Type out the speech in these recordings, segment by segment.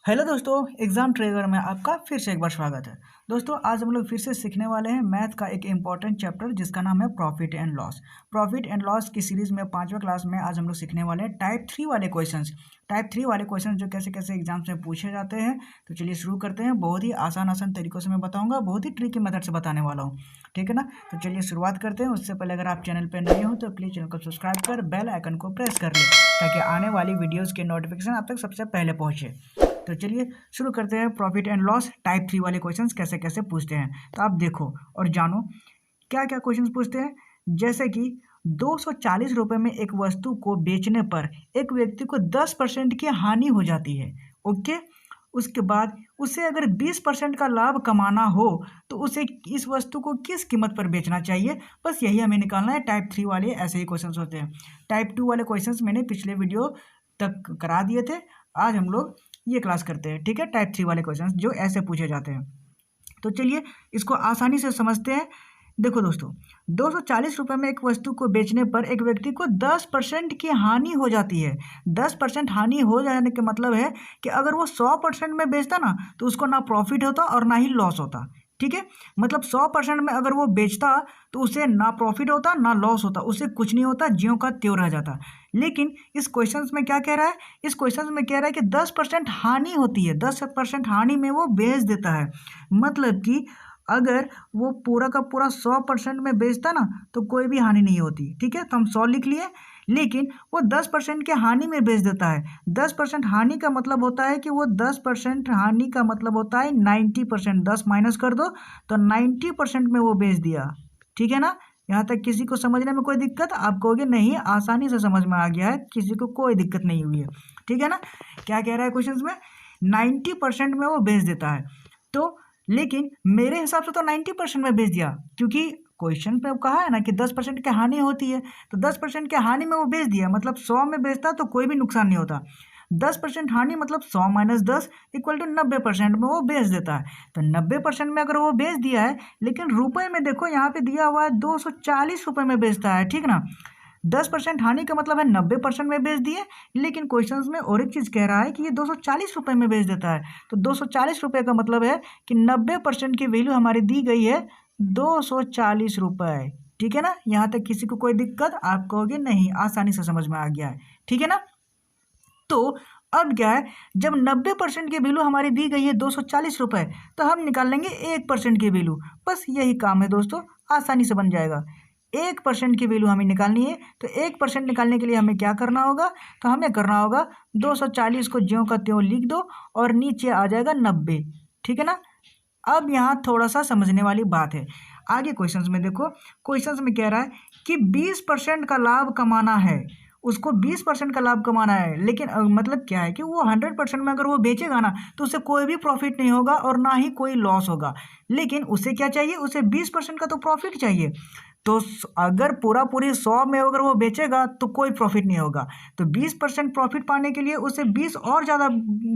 Hello दोस्तों, exam ट्रेगर में आपका फिर से एक बार स्वागत है। दोस्तों, आज हम लोग फिर से सीखने वाले हैं मैथ का एक इम्पॉर्टेंट चैप्टर जिसका नाम है profit and loss. Profit and loss की सीरीज में 5वें क्लास में आज हम लोग सीखने वाले हैं टाइप 3 वाले क्वेश्चंस। टाइप 3 वाले क्वेश्चंस जो कैसे कैसे एग्जाम्स में पूछे जाते हैं। तो चलिए शुरू करते हैं। बहुत ही आसान आसान तरीकों से मैं बताऊंगा, बहुत ही ट्रिकी मेथड से बताने वाला हूँ। ठीक है ना। तो चलिए शुरुआत करते हैं। उससे पहले अगर आप चैनल पर नए हो तो प्लीज़ चैनल को सब्सक्राइब कर बेल आइकन को प्रेस कर ले, ताकि आने वाली वीडियोज़ के नोटिफिकेशन आप तक सबसे पहले पहुँचे। तो चलिए शुरू करते हैं। प्रॉफिट एंड लॉस टाइप 3 वाले क्वेश्चंस कैसे कैसे पूछते हैं, तो आप देखो और जानो क्या क्या क्वेश्चंस पूछते हैं। जैसे कि 240 रुपये में एक वस्तु को बेचने पर एक व्यक्ति को 10% की हानि हो जाती है। ओके। उसके बाद उसे अगर 20% का लाभ कमाना हो तो उसे इस वस्तु को किस कीमत पर बेचना चाहिए। बस यही हमें निकालना है। टाइप 3 वाले ऐसे ही क्वेश्चंस होते हैं। टाइप 2 वाले क्वेश्चंस मैंने पिछले वीडियो तक करा दिए थे। आज हम लोग ये क्लास करते हैं। ठीक है। टाइप 3 वाले क्वेश्चंस जो ऐसे पूछे जाते हैं। तो चलिए इसको आसानी से समझते हैं। देखो दोस्तों, 240 रुपये में एक वस्तु को बेचने पर एक व्यक्ति को 10% की हानि हो जाती है। 10% हानि हो जाने का मतलब है कि अगर वो 100% में बेचता ना तो उसको ना प्रॉफिट होता और ना ही लॉस होता। ठीक है। मतलब 100% में अगर वो बेचता तो उसे ना प्रॉफिट होता ना लॉस होता, उससे कुछ नहीं होता, ज्यों का त्यों रह जाता। लेकिन इस क्वेश्चन में क्या कह रहा है, इस क्वेश्चन में कह रहा है कि 10% हानि होती है। 10% हानि में वो बेच देता है। मतलब कि अगर वो पूरा का पूरा 100% में बेचता ना तो कोई भी हानि नहीं होती। ठीक है। तो हम 100 लिख लिए, लेकिन वो 10% के हानि में बेच देता है। 10% हानि का मतलब होता है कि वो 10% हानि का मतलब होता है 90%। 10 माइनस कर दो तो 90% में वो बेच दिया। ठीक है ना। यहाँ तक किसी को समझने में कोई दिक्कत? आप कहोगे नहीं, आसानी से समझ में आ गया है, किसी को कोई दिक्कत नहीं हुई है। ठीक है ना। क्या कह रहा है क्वेश्चन में? 90% में वो बेच देता है। तो लेकिन मेरे हिसाब से तो 90% में बेच दिया, क्योंकि क्वेश्चन पे कहा है ना कि 10% की हानि होती है। तो 10% की हानि में वो बेच दिया, मतलब 100 में बेचता तो कोई भी नुकसान नहीं होता। 10% हानि मतलब 100 माइनस 10 इक्वल टू 90% में वो बेच देता है। तो 90% में अगर वो बेच दिया है, लेकिन रुपए में देखो यहाँ पे दिया हुआ है 240 रुपये में बेचता है। ठीक ना। 10% हानि का मतलब है 90% में बेच दिए, लेकिन क्वेश्चंस में और एक चीज़ कह रहा है कि ये 240 रुपये में बेच देता है। तो 240 रुपये का मतलब है कि 90% की वैल्यू हमारी दी गई है 240 रुपये। ठीक है ना। यहाँ तक किसी को कोई दिक्कत? आप कहोगे नहीं, आसानी से समझ में आ गया है। ठीक है ना। तो अब क्या है, जब 90% की वैल्यू हमारी दी गई है 240 रुपये, तो हम निकाल लेंगे 1% की वैल्यू। बस यही काम है दोस्तों, आसानी से बन जाएगा। 1% की वैल्यू हमें निकालनी है। तो 1% निकालने के लिए हमें क्या करना होगा? तो हमें करना होगा 240 को ज्यों का त्यों लिख दो और नीचे आ जाएगा 90। ठीक है ना। अब यहाँ थोड़ा सा समझने वाली बात है। आगे क्वेश्चंस में देखो, क्वेश्चंस में कह रहा है कि 20% का लाभ कमाना है। उसको 20% का लाभ कमाना है, लेकिन मतलब क्या है कि वो 100% में अगर वो बेचेगा ना तो उसे कोई भी प्रॉफिट नहीं होगा और ना ही कोई लॉस होगा। लेकिन उसे क्या चाहिए? उसे 20% का तो प्रॉफिट चाहिए। तो अगर पूरा पूरी 100 में अगर वो बेचेगा तो कोई प्रॉफिट नहीं होगा। तो 20% प्रॉफिट पाने के लिए उसे 20 और ज़्यादा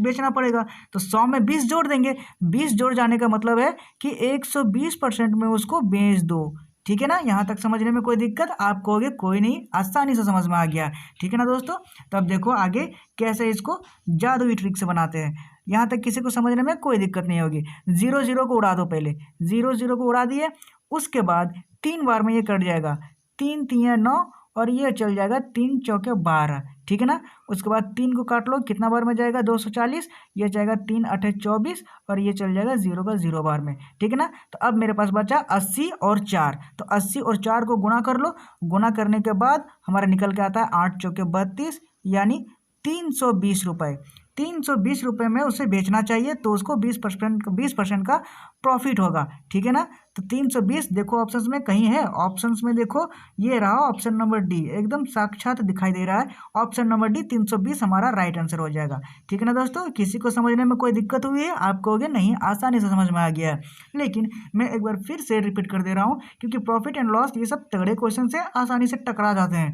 बेचना पड़ेगा। तो 100 में 20 जोड़ देंगे। 20 जोड़ जाने का मतलब है कि 120% में उसको बेच दो। ठीक है ना। यहाँ तक समझने में कोई दिक्कत? आप कहोगे कोई नहीं, आसानी से समझ में आ गया। ठीक है ना दोस्तों। तो अब देखो आगे कैसे इसको जादुई ट्रिक से बनाते हैं। यहाँ तक किसी को समझने में कोई दिक्कत नहीं होगी। 0 0 को उड़ा दो। पहले 0 0 को उड़ा दिए, उसके बाद 3 बार में ये कट जाएगा। 3 3 9 और ये चल जाएगा 3 चौके 12। ठीक है ना। उसके बाद 3 को काट लो, कितना बार में जाएगा? 240। ये जाएगा 3 8 24 और ये चल जाएगा 0 का 0 बार में। ठीक है ना। तो अब मेरे पास बचा 80 और 4। तो 80 और 4 को गुणा कर लो। गुणा करने के बाद हमारा निकल के आता है 8 चौके 32, यानी 320 रुपये। 320 रुपये में उसे बेचना चाहिए, तो उसको 20% का प्रॉफिट होगा। ठीक है ना। तो 320 देखो ऑप्शंस में कहीं है? ऑप्शंस में देखो, ये रहा ऑप्शन नंबर डी, एकदम साक्षात दिखाई दे रहा है। ऑप्शन नंबर डी 320 हमारा राइट आंसर हो जाएगा। ठीक है ना दोस्तों। किसी को समझने में कोई दिक्कत हुई है? आप कहोगे नहीं, आसानी से समझ में आ गया है। लेकिन मैं एक बार फिर से रिपीट कर दे रहा हूँ, क्योंकि प्रॉफिट एंड लॉस ये सब तगड़े क्वेश्चन से आसानी से टकरा जाते हैं।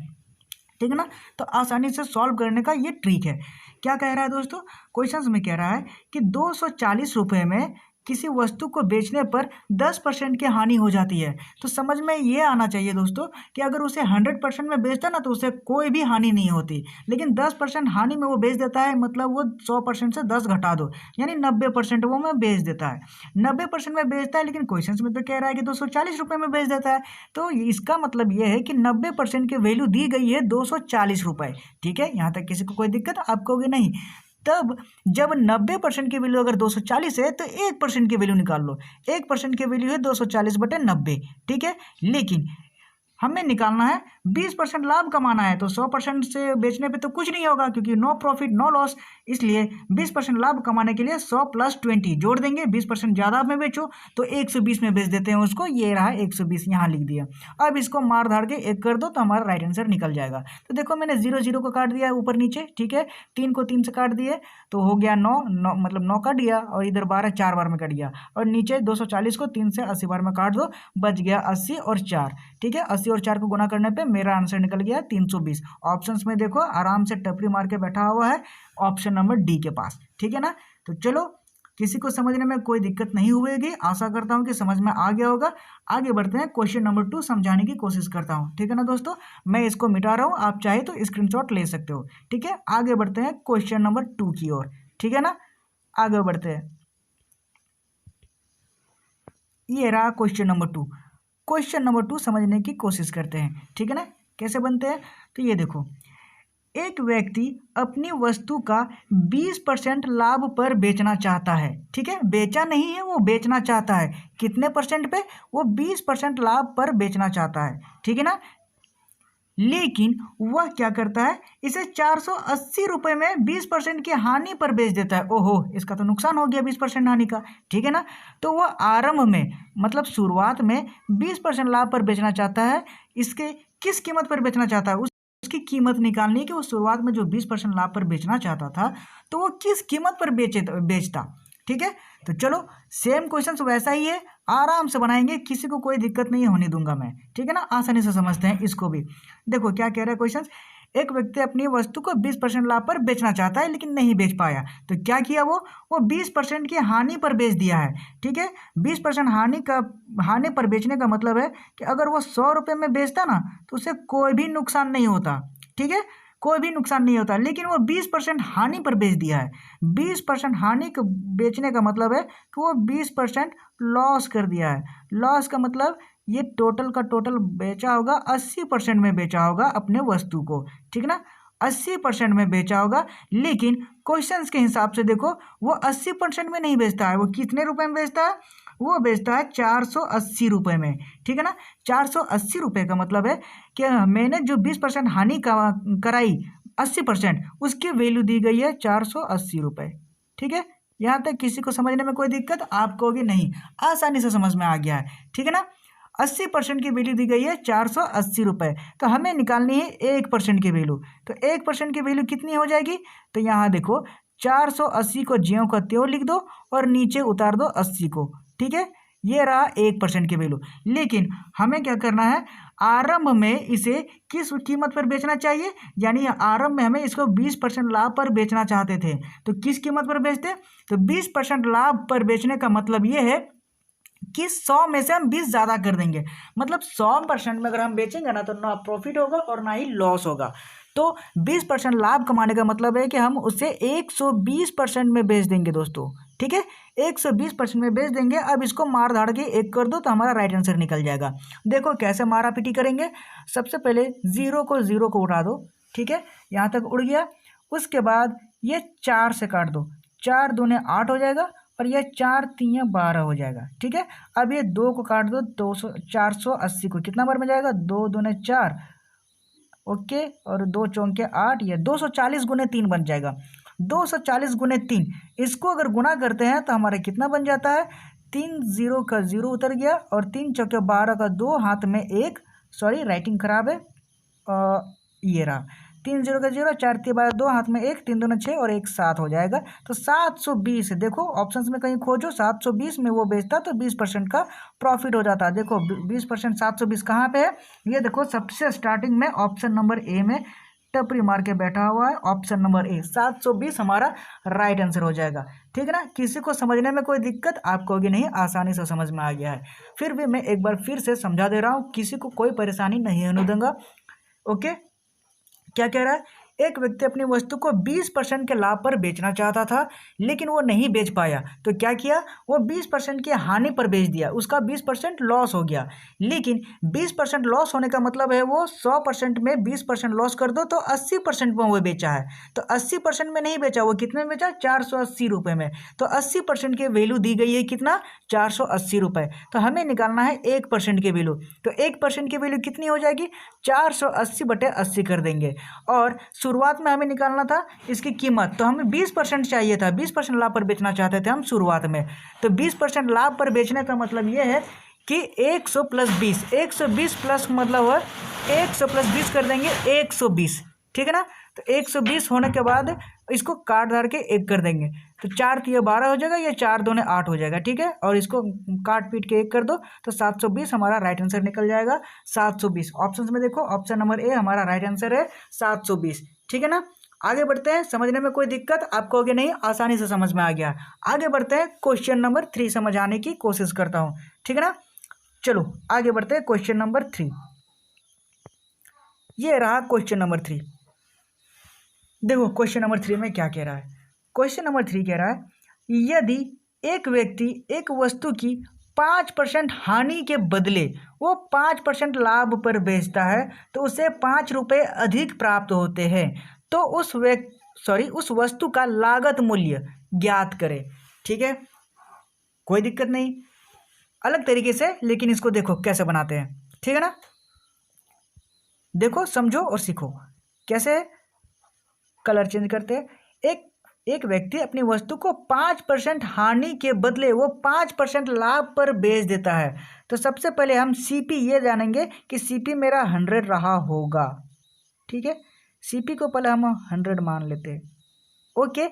ठीक है ना। तो आसानी से सॉल्व करने का ये ट्रिक है। क्या कह रहा है दोस्तों? क्वेश्चंस में कह रहा है कि 240 रुपये में किसी वस्तु को बेचने पर 10% की हानि हो जाती है। तो समझ में ये आना चाहिए दोस्तों कि अगर उसे 100% में बेचता ना तो उसे कोई भी हानि नहीं होती, लेकिन 10% हानि में वो बेच देता है, मतलब वो 100% से 10 घटा दो यानी 90% वो में बेच देता है। 90% में बेचता है, लेकिन क्वेश्चन में तो कह रहा है कि 240 रुपये में बेच देता है। तो इसका मतलब ये है कि 90% की वैल्यू दी गई है 240 रुपये। ठीक है, यहाँ तक किसी को कोई दिक्कत? आप कहोगे नहीं। तब जब 90% की वैल्यू अगर 240 है तो 1% की वैल्यू निकाल लो। 1% की वैल्यू है 240/90। ठीक है, लेकिन हमें निकालना है 20% लाभ कमाना है, तो 100% से बेचने पे तो कुछ नहीं होगा, क्योंकि नो प्रॉफिट नो लॉस। इसलिए 20% लाभ कमाने के लिए 100 + 20 जोड़ देंगे। 20% ज़्यादा में बेचो तो 120 में बेच देते हैं उसको। ये रहा 120, यहाँ लिख दिया। अब इसको मार धाड़ के 1 कर दो तो हमारा राइट आंसर निकल जाएगा। तो देखो मैंने 0 0 को काट दिया ऊपर नीचे। ठीक है, 3 को 3 से काट दिए तो हो गया 9 9, मतलब 9 काट दिया, और इधर 12 4 बार में कट गया, और नीचे 240 को 3 से 80 बार में काट दो, बच गया 80 और 4। ठीक है, 80 और 4 को गुना करने पे मेरा आंसर निकल गया 320। ऑप्शंस में देखो आराम से टपरी मार के बैठा हुआ है ऑप्शन नंबर डी के पास। ठीक है ना, तो चलो किसी को समझने में कोई दिक्कत नहीं हुएगी, आशा करता हूँ कि समझ में आ गया होगा। आगे बढ़ते हैं, क्वेश्चन नंबर 2 समझाने की कोशिश करता हूँ। ठीक है ना दोस्तों, मैं इसको मिटा रहा हूँ, आप चाहे तो स्क्रीनशॉट ले सकते हो। ठीक है, आगे बढ़ते हैं क्वेश्चन नंबर 2 की ओर। ठीक है ना, आगे बढ़ते हैं। ये रहा क्वेश्चन नंबर 2। क्वेश्चन नंबर 2 समझने की कोशिश करते हैं। ठीक है ना, कैसे बनते हैं? तो ये देखो, एक व्यक्ति अपनी वस्तु का 20% लाभ पर बेचना चाहता है। ठीक है, बेचा नहीं है, वो बेचना चाहता है। कितने परसेंट पे? वो 20% लाभ पर बेचना चाहता है। ठीक है ना, लेकिन वह क्या करता है, इसे 480 रुपये में 20% की हानि पर बेच देता है। ओहो, इसका तो नुकसान हो गया 20% हानि का। ठीक है ना, तो वह आरंभ में, मतलब शुरुआत में 20% लाभ पर बेचना चाहता है। इसके किस कीमत पर बेचना चाहता है, उसकी कीमत निकालनी है कि वो शुरुआत में जो 20% लाभ पर बेचना चाहता था तो वो किस कीमत पर बेचता। ठीक है, तो चलो सेम क्वेश्चन वैसा ही है, आराम से बनाएंगे, किसी को कोई दिक्कत नहीं होने दूंगा मैं। ठीक है ना, आसानी से समझते हैं इसको भी। देखो क्या कह रहा है क्वेश्चन, एक व्यक्ति अपनी वस्तु को 20% लाभ पर बेचना चाहता है लेकिन नहीं बेच पाया, तो क्या किया वो 20% की हानि पर बेच दिया है। ठीक है, 20% हानि पर बेचने का मतलब है कि अगर वो 100 रुपये में बेचता ना तो उसे कोई भी नुकसान नहीं होता। ठीक है, कोई भी नुकसान नहीं होता, लेकिन वो 20% हानि पर बेच दिया है। 20% हानि को बेचने का मतलब है कि वो 20% लॉस कर दिया है। लॉस का मतलब ये टोटल का टोटल बेचा होगा 80% में बेचा होगा अपने वस्तु को। ठीक ना, 80% में बेचा होगा, लेकिन क्वेश्चंस के हिसाब से देखो वो 80% में नहीं बेचता है। वो कितने रुपए में बेचता है? वो बेचता है 480 रुपये में। ठीक है ना, 480 रुपये का मतलब है कि मैंने जो 20% हानि कराई 80%, उसकी वैल्यू दी गई है 480 रुपये। ठीक है, यहाँ तक किसी को समझने में कोई दिक्कत? आप कहोगे नहीं, आसानी से समझ में आ गया है। ठीक है ना, 80% की वैल्यू दी गई है 480 रुपये, तो हमें निकालनी है 1% की वैल्यू। तो 1% की वैल्यू कितनी हो जाएगी? तो यहाँ देखो 480 को ज्यों का त्यों लिख दो और नीचे उतार दो 80 को। ठीक है, ये रहा 1% की वैल्यू। लेकिन हमें क्या करना है, आरंभ में इसे किस कीमत पर बेचना चाहिए, यानी आरंभ में हमें इसको 20% लाभ पर बेचना चाहते थे, तो किस कीमत पर बेचते? तो 20% लाभ पर बेचने का मतलब ये है कि 100 में से हम 20 ज़्यादा कर देंगे। मतलब 100% में अगर हम बेचेंगे ना तो ना प्रॉफिट होगा और ना ही लॉस होगा। तो 20% लाभ कमाने का मतलब है कि हम उसे 120% में बेच देंगे दोस्तों। ठीक है, 120% में बेच देंगे। अब इसको मार धाड़ के 1 कर दो तो हमारा राइट आंसर निकल जाएगा। देखो कैसे मारा पीटी करेंगे। सबसे पहले 0 को उठा दो। ठीक है, यहाँ तक उड़ गया। उसके बाद ये 4 से काट दो, 4 दूने 8 हो जाएगा और यह 4 3 12 हो जाएगा। ठीक है, अब ये 2 को काट दो, 480 को कितना बार में जाएगा? 2 दूने 4, ओके, और 2 चौके 8, ये 240 गुने 3 बन जाएगा। 240 गुने 3, इसको अगर गुना करते हैं तो हमारा कितना बन जाता है? 3 0 का 0 उतर गया और 3 चौके 12 का 2, हाथ में 1, सॉरी राइटिंग खराब है, ये रहा 3 0 का 0, 4 3 12 2, हाथ में 1, 3 दूना 6 और 1 7 हो जाएगा। तो 720, देखो ऑप्शंस में कहीं खोजो, 720 में वो बेचता तो 20% का प्रॉफिट हो जाता। देखो 20% 720 कहाँ पे है? ये देखो सबसे स्टार्टिंग में ऑप्शन नंबर ए में टपरी मार के बैठा हुआ है। ऑप्शन नंबर ए 720 हमारा राइट आंसर हो जाएगा। ठीक है ना, किसी को समझने में कोई दिक्कत, आप कहोगे नहीं आसानी से समझ में आ गया है। फिर भी मैं एक बार फिर से समझा दे रहा हूँ, किसी को कोई परेशानी नहीं होने दूंगा। ओके, क्या कह रहा है, एक व्यक्ति अपनी वस्तु को 20% के लाभ पर बेचना चाहता था, लेकिन वो नहीं बेच पाया, तो क्या किया, वो 20% की हानि पर बेच दिया, उसका 20% लॉस हो गया। लेकिन 20% लॉस होने का मतलब है वो 100% में 20% लॉस कर दो तो 80% में वो बेचा है। तो 80% में नहीं बेचा, वो कितने में बेचा, 480 रुपये में। तो 80% की वैल्यू दी गई है कितना, 480 रुपये। तो हमें निकालना है 1% की वैल्यू। तो 1% की वैल्यू कितनी हो जाएगी, 480/80 कर देंगे। और शुरुआत में हमें निकालना था इसकी कीमत, तो हमें 20% चाहिए था, 20% लाभ पर बेचना चाहते थे हम शुरुआत में। तो 20% लाभ पर बेचने का मतलब ये है कि 100 + 20, 120 प्लस मतलब है 100 + 20 कर देंगे 120। ठीक है ना, तो 120 होने के बाद इसको काट धार के 1 कर देंगे, तो 4 × 12 हो जाएगा, ये 4 × 2 = 8 हो जाएगा। ठीक है, और इसको काट पीट के 1 कर दो तो 720 हमारा राइट आंसर निकल जाएगा। 720 ऑप्शन में देखो, ऑप्शन नंबर ए हमारा राइट आंसर है 720। ठीक है ना, आगे बढ़ते हैं। समझने में कोई दिक्कत, आप कहोगे नहीं आसानी से समझ में आ गया। आगे बढ़ते हैं, क्वेश्चन नंबर 3 समझाने की कोशिश करता हूँ। ठीक है ना, चलो आगे बढ़ते हैं। क्वेश्चन नंबर 3, ये रहा क्वेश्चन नंबर 3। देखो क्वेश्चन नंबर 3 में क्या कह रहा है। क्वेश्चन नंबर 3 कह रहा है, यदि एक व्यक्ति एक वस्तु की 5% हानि के बदले वो 5% लाभ पर बेचता है, तो उसे 5 रुपये अधिक प्राप्त होते हैं। तो उस वस्तु का लागत मूल्य ज्ञात करें। ठीक है, कोई दिक्कत नहीं, अलग तरीके से, लेकिन इसको देखो कैसे बनाते हैं। ठीक है ना, देखो समझो और सीखो कैसे कलर चेंज करते हैं। एक व्यक्ति अपनी वस्तु को 5% हानि के बदले वो 5% लाभ पर बेच देता है। तो सबसे पहले हम सीपी ये जानेंगे कि सीपी मेरा 100 रहा होगा। ठीक है, सीपी को पहले हम 100 मान लेते हैं। ओके,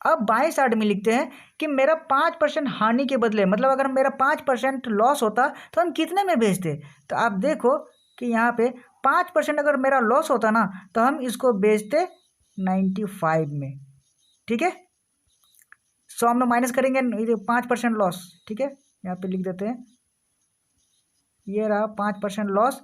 अब बाएं साइड में लिखते हैं कि मेरा 5% हानि के बदले, मतलब अगर मेरा 5% लॉस होता तो हम कितने में बेचते। तो आप देखो कि यहाँ पे 5% अगर मेरा लॉस होता ना, तो हम इसको बेचते 95 में। ठीक है, 100 में माइनस करेंगे 5% लॉस। ठीक है, यहाँ पे लिख देते हैं, ये रहा 5% लॉस,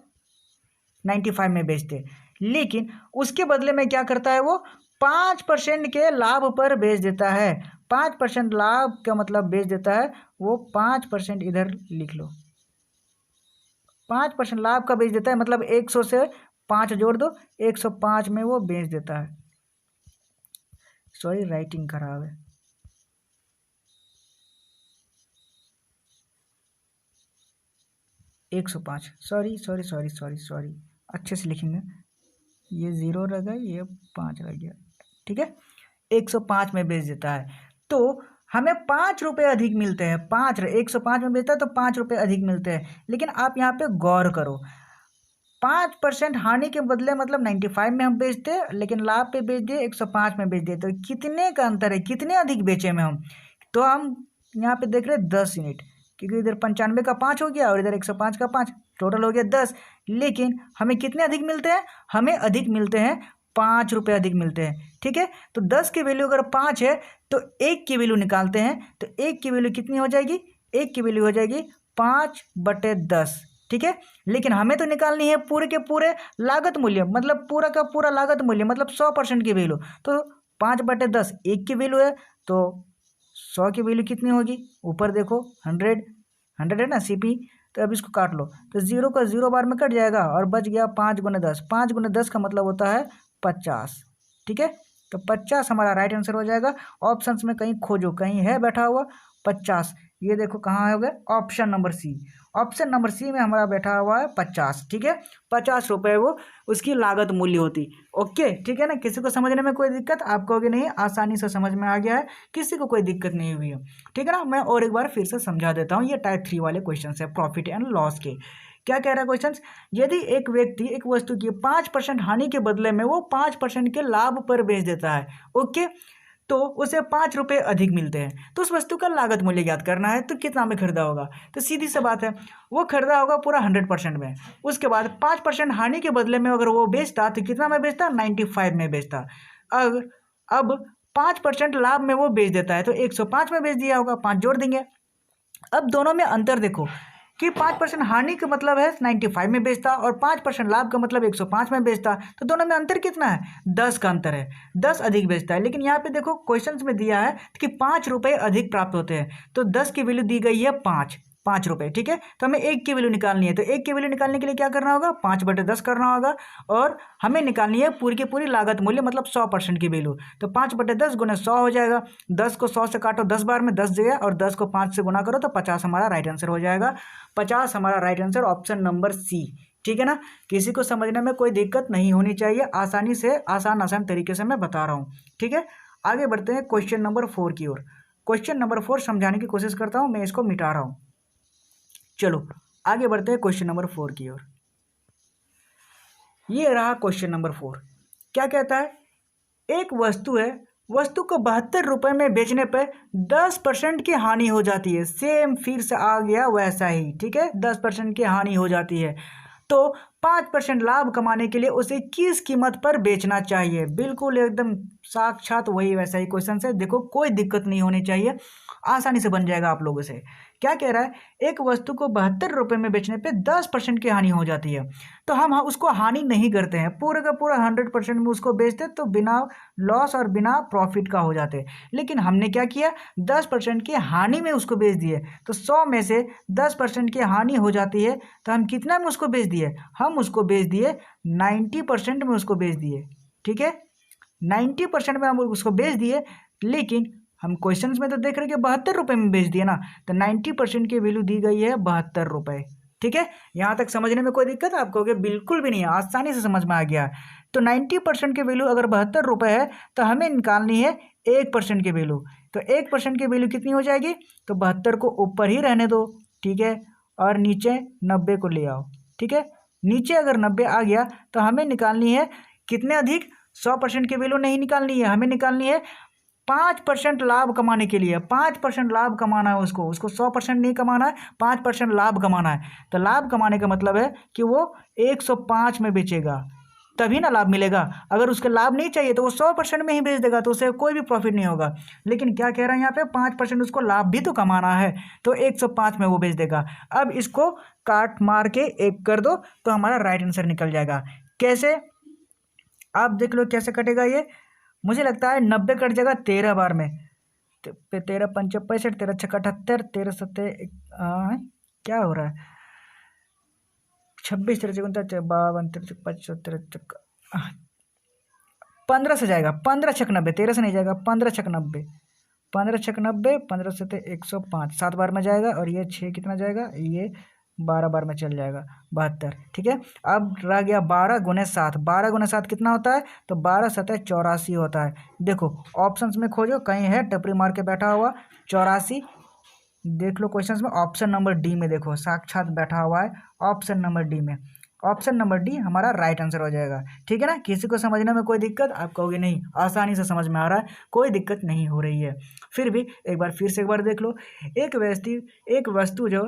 95 में बेचते। लेकिन उसके बदले में क्या करता है, वो 5% के लाभ पर बेच देता है। 5% लाभ का मतलब बेच देता है, वो 5% इधर लिख लो, 5% लाभ का बेच देता है, मतलब 100 से 5 जोड़ दो, 105 में वो बेच देता है। सॉरी राइटिंग खराब है, $105, सॉरी, अच्छे से लिखेंगे, ये 0 रह गया, ये 5 रह गया। ठीक है, 105 में बेच देता है, तो हमें 5 रुपये अधिक मिलते हैं। 105 में बेचता है तो 5 रुपये अधिक मिलते हैं। लेकिन आप यहाँ पे गौर करो, 5% हानि के बदले मतलब 95 में हम बेचते, लेकिन लाभ पे बेच दिए 105 में बेच दिए, तो कितने का अंतर है, कितने अधिक बेचे में हम। तो हम यहाँ पे देख रहे हैं 10 यूनिट, क्योंकि इधर 95 का 5 हो गया और इधर 105 का 5, टोटल हो गया 10। लेकिन हमें कितने अधिक मिलते हैं, हमें अधिक मिलते हैं 5 रुपये अधिक मिलते हैं। ठीक है, तो 10 की वैल्यू अगर 5 है तो 1 की वैल्यू निकालते हैं, तो 1 की वैल्यू कितनी हो जाएगी, 1 की वैल्यू हो जाएगी 5/10। ठीक है, लेकिन हमें तो निकालनी है पूरे के पूरे लागत मूल्य, मतलब पूरा का पूरा लागत मूल्य, मतलब 100% की वैल्यू। तो 5/10 1 की वैल्यू है, तो 100 की वैल्यू कितनी होगी, ऊपर देखो 100 है ना सीपी। तो अब इसको काट लो, तो 0 का 0 बार में कट जाएगा और बच गया 5 × 10। 5 × 10 का मतलब होता है 50। ठीक है, तो 50 हमारा राइट आंसर हो जाएगा। ऑप्शंस में कहीं खोजो, कहीं है बैठा हुआ 50, ये देखो कहाँ हो गया, option number c. Option number c में हमारा बैठा हुआ है 50। ठीक है, 50 रुपये वो उसकी लागत मूल्य होती। ओके, ठीक है ना, किसी को समझने में कोई दिक्कत, आप कहोगे नहीं आसानी से समझ में आ गया है, किसी को कोई दिक्कत नहीं हुई है। ठीक है ना, मैं और एक बार फिर से समझा देता हूँ। ये टाइप 3 वाले क्वेश्चन है प्रॉफिट एंड लॉस के। क्या कह रहा है क्वेश्चन, यदि एक व्यक्ति एक वस्तु की 5% हानि के बदले में वो 5% के लाभ पर बेच देता है। ओके, तो उसे 5 रुपये अधिक मिलते हैं, तो उस वस्तु का लागत मूल्य ज्ञात करना है। तो कितना में खरीदा होगा, तो सीधी सी बात है, वो खरीदा होगा पूरा 100% में। उसके बाद 5% हानि के बदले में अगर वो बेचता तो कितना में बेचता, 95 में बेचता। अगर अब 5% लाभ में वो बेच देता है तो 105 में बेच दिया होगा, 5 जोड़ देंगे। अब दोनों में अंतर देखो कि 5% हानि का मतलब है 95 में बेचता और 5% लाभ का मतलब 105 में बेचता, तो दोनों में अंतर कितना है, 10 का अंतर है, 10 अधिक बेचता है। लेकिन यहाँ पे देखो क्वेश्चंस में दिया है कि 5 रुपये अधिक प्राप्त होते हैं, तो 10 की वैल्यू दी गई है 5 रुपये, ठीक है। तो हमें 1 की वैल्यू निकालनी है, तो 1 की वैल्यू निकालने के लिए क्या करना होगा, 5/10 करना होगा और हमें निकालनी है पूरी की पूरी लागत मूल्य मतलब 100% की वैल्यू। तो 5/10 गुना 100 हो जाएगा, 10 को 100 से काटो 10 बार में 10 जगह और 10 को 5 से गुना करो तो 50 हमारा राइट आंसर हो जाएगा। 50 हमारा right answer, option number c, ठीक है ना। किसी को समझने में कोई दिक्कत नहीं होनी चाहिए, आसानी से आसान तरीके से मैं बता रहा हूँ, ठीक है। आगे बढ़ते हैं क्वेश्चन नंबर 4 की ओर। क्वेश्चन नंबर 4 समझाने की कोशिश करता हूँ, मैं इसको मिटा रहा हूँ। चलो आगे बढ़ते हैं क्वेश्चन नंबर 4 की ओर। ये रहा क्वेश्चन नंबर 4। क्या कहता है, एक वस्तु है, वस्तु को 72 रुपये में बेचने पर 10% की हानि हो जाती है। सेम फिर से आ गया वैसा ही, ठीक है, 10% की हानि हो जाती है, तो 5% लाभ कमाने के लिए उसे किस कीमत पर बेचना चाहिए। बिल्कुल एकदम साक्षात वही वैसा ही क्वेश्चन है, देखो कोई दिक्कत नहीं होनी चाहिए, आसानी से बन जाएगा आप लोगों से। क्या कह रहा है, एक वस्तु को 72 रुपये में बेचने पे 10% की हानि हो जाती है, तो हम उसको हानि नहीं करते हैं, पूरे का पूरा 100% में उसको बेचते तो बिना लॉस और बिना प्रॉफिट का हो जाते। लेकिन हमने क्या किया, 10% की हानि में उसको बेच दिए, तो 100 में से 10% की हानि हो जाती है, तो हम कितना में उसको बेच दिए, हम उसको बेच दिए 90% में उसको बेच दिए, ठीक है, 90% में हम उसको बेच दिए। लेकिन हम क्वेश्चंस में तो देख रहे हैं कि 72 रुपये में बेच दिए ना, तो 90% की वैल्यू दी गई है 72 रुपये, ठीक है। यहाँ तक समझने में कोई दिक्कत है आपको, बिल्कुल भी नहीं है, आसानी से समझ में आ गया। तो 90% की वैल्यू अगर 72 रुपये है तो हमें निकालनी है 1% की वैल्यू, तो 1% की वैल्यू कितनी हो जाएगी, तो 72 को ऊपर ही रहने दो, ठीक है, और नीचे 90 को ले आओ, ठीक है। नीचे अगर 90 आ गया तो हमें निकालनी है कितने अधिक, 100% की वैल्यू नहीं निकालनी है, हमें निकालनी है 5% लाभ कमाने के लिए। 5% लाभ कमाना है उसको 100% नहीं कमाना है, 5% लाभ कमाना है। तो लाभ कमाने का मतलब है कि वो 105 में बेचेगा, तभी ना लाभ मिलेगा। अगर उसके लाभ नहीं चाहिए तो वो 100% में ही बेच देगा, तो उसे कोई भी प्रॉफिट नहीं होगा। लेकिन क्या कह रहा है यहाँ पे, 5% उसको लाभ भी तो कमाना है, तो 105 में वो बेच देगा। अब इसको काट मार के 1 कर दो तो हमारा राइट आंसर निकल जाएगा। कैसे, आप देख लो कैसे कटेगा ये। मुझे लगता है 90 कट जाएगा 13 बार में, 13 पंच 65, 13 छक्का 78, 13 सत्ते क्या हो रहा है, 26, 13 54, 52, 13 55, 15 से जाएगा, 15 छक 90, 13 से नहीं जाएगा, 15 छक 90, 15 छक 90, 15 सत्ते 105, 7 बार में जाएगा, और ये 6 कितना जाएगा, ये 12 बार में चल जाएगा, 72, ठीक है। अब रह गया 12 गुने 7, 12 गुने 7 कितना होता है, तो 12 सत्ते 84 होता है। देखो ऑप्शंस में खोजो, कहीं है टपरी मार के बैठा हुआ 84, देख लो क्वेश्चंस में, ऑप्शन नंबर डी में देखो साक्षात बैठा हुआ है, ऑप्शन नंबर डी में, ऑप्शन नंबर डी हमारा राइट आंसर हो जाएगा, ठीक है ना। किसी को समझने में कोई दिक्कत, आप कहोगे नहीं आसानी से समझ में आ रहा है, कोई दिक्कत नहीं हो रही है। फिर भी फिर से एक बार देख लो, एक वस्तु जो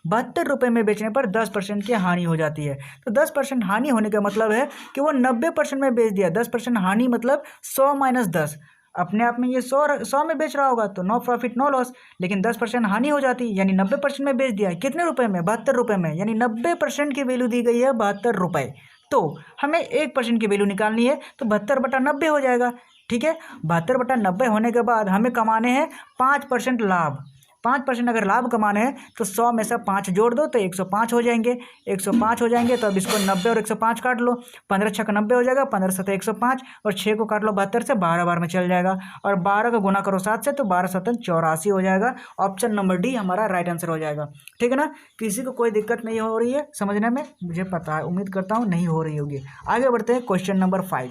72 रुपये में बेचने पर 10% की हानि हो जाती है, तो 10% हानि होने का मतलब है कि वो 90% में बेच दिया। 10% हानि मतलब 100 माइनस 10, अपने आप में ये 100 में बेच रहा होगा तो नो प्रॉफिट नो लॉस, लेकिन 10% हानि हो जाती यानी 90% में बेच दिया, कितने रुपए में, 72 रुपये में, यानी 90% की वैल्यू दी गई है 72 रुपये। तो हमें 1% की वैल्यू निकालनी है, तो 72/90 हो जाएगा, ठीक है। 72/90 होने के बाद हमें कमाने हैं 5% लाभ। 5% अगर लाभ कमाने हैं तो 100 में से 5 जोड़ दो तो 105 हो जाएंगे, 105 हो जाएंगे। तो अब इसको 90 और 105 काट लो, 15 छक्का 90 हो जाएगा, 15 सत्ते 105, और 6 को काट लो 72 से, 12 बार में चल जाएगा, और 12 का गुना करो 7 से तो 12 सत्ते 84 हो जाएगा। ऑप्शन नंबर डी हमारा राइट आंसर हो जाएगा, ठीक है ना। किसी को कोई दिक्कत नहीं हो रही है समझने में, मुझे पता है, उम्मीद करता हूँ नहीं हो रही होगी। आगे बढ़ते हैं क्वेश्चन नंबर 5।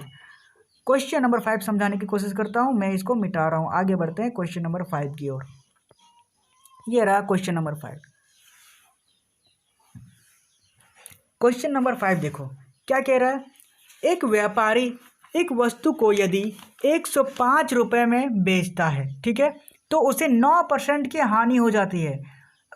क्वेश्चन नंबर 5 समझाने की कोशिश करता हूँ, मैं इसको मिटा रहा हूँ। आगे बढ़ते हैं क्वेश्चन नंबर 5 की ओर। ये रहा क्वेश्चन नंबर 5। क्वेश्चन नंबर 5 देखो क्या कह रहा है, एक व्यापारी एक वस्तु को यदि 105 रुपये में बेचता है, ठीक है, तो उसे 9% की हानि हो जाती है।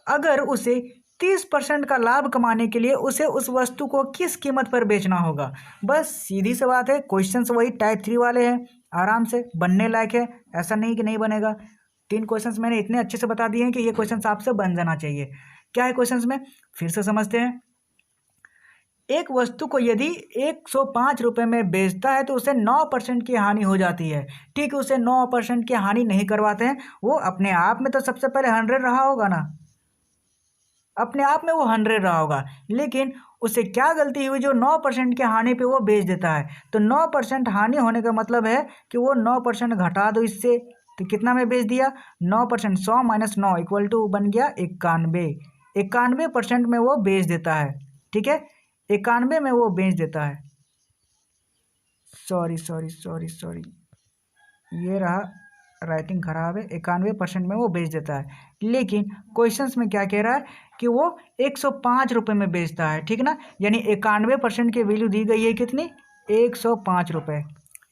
अगर उसे 30% का लाभ कमाने के लिए उसे उस वस्तु को किस कीमत पर बेचना होगा? बस सीधी सी बात है, क्वेश्चंस वही टाइप 3 वाले हैं, आराम से बनने लायक है, ऐसा नहीं कि नहीं बनेगा। 3 क्वेश्चंस मैंने इतने अच्छे से बता दिए हैं कि ये क्वेश्चंस आपसे बन जाना चाहिए। क्या है क्वेश्चंस में, फिर से समझते हैं। एक वस्तु को यदि 105 रुपये में बेचता है तो उसे 9% की हानि हो जाती है। ठीक है, उसे 9% की हानि नहीं करवाते हैं, वो अपने आप में तो सबसे पहले 100 रहा होगा ना, अपने आप में वो 100 रहा होगा, लेकिन उसे क्या गलती हुई जो 9% की हानि पे वो बेच देता है। तो 9% हानि होने का मतलब है कि वो 9% घटा दो इससे, तो कितना में बेच दिया, 9%, 100 माइनस 9 इक्वल टू बन गया 91। 91% में वो बेच देता है, ठीक है, 91 में वो बेच देता है। सॉरी, ये रहा, राइटिंग खराब है, 91% में वो बेच देता है। लेकिन क्वेश्चंस में क्या कह रहा है कि वो 105 रुपये में बेचता है, ठीक है ना, यानी 91% की वैल्यू दी गई है कितनी, 105 रुपये,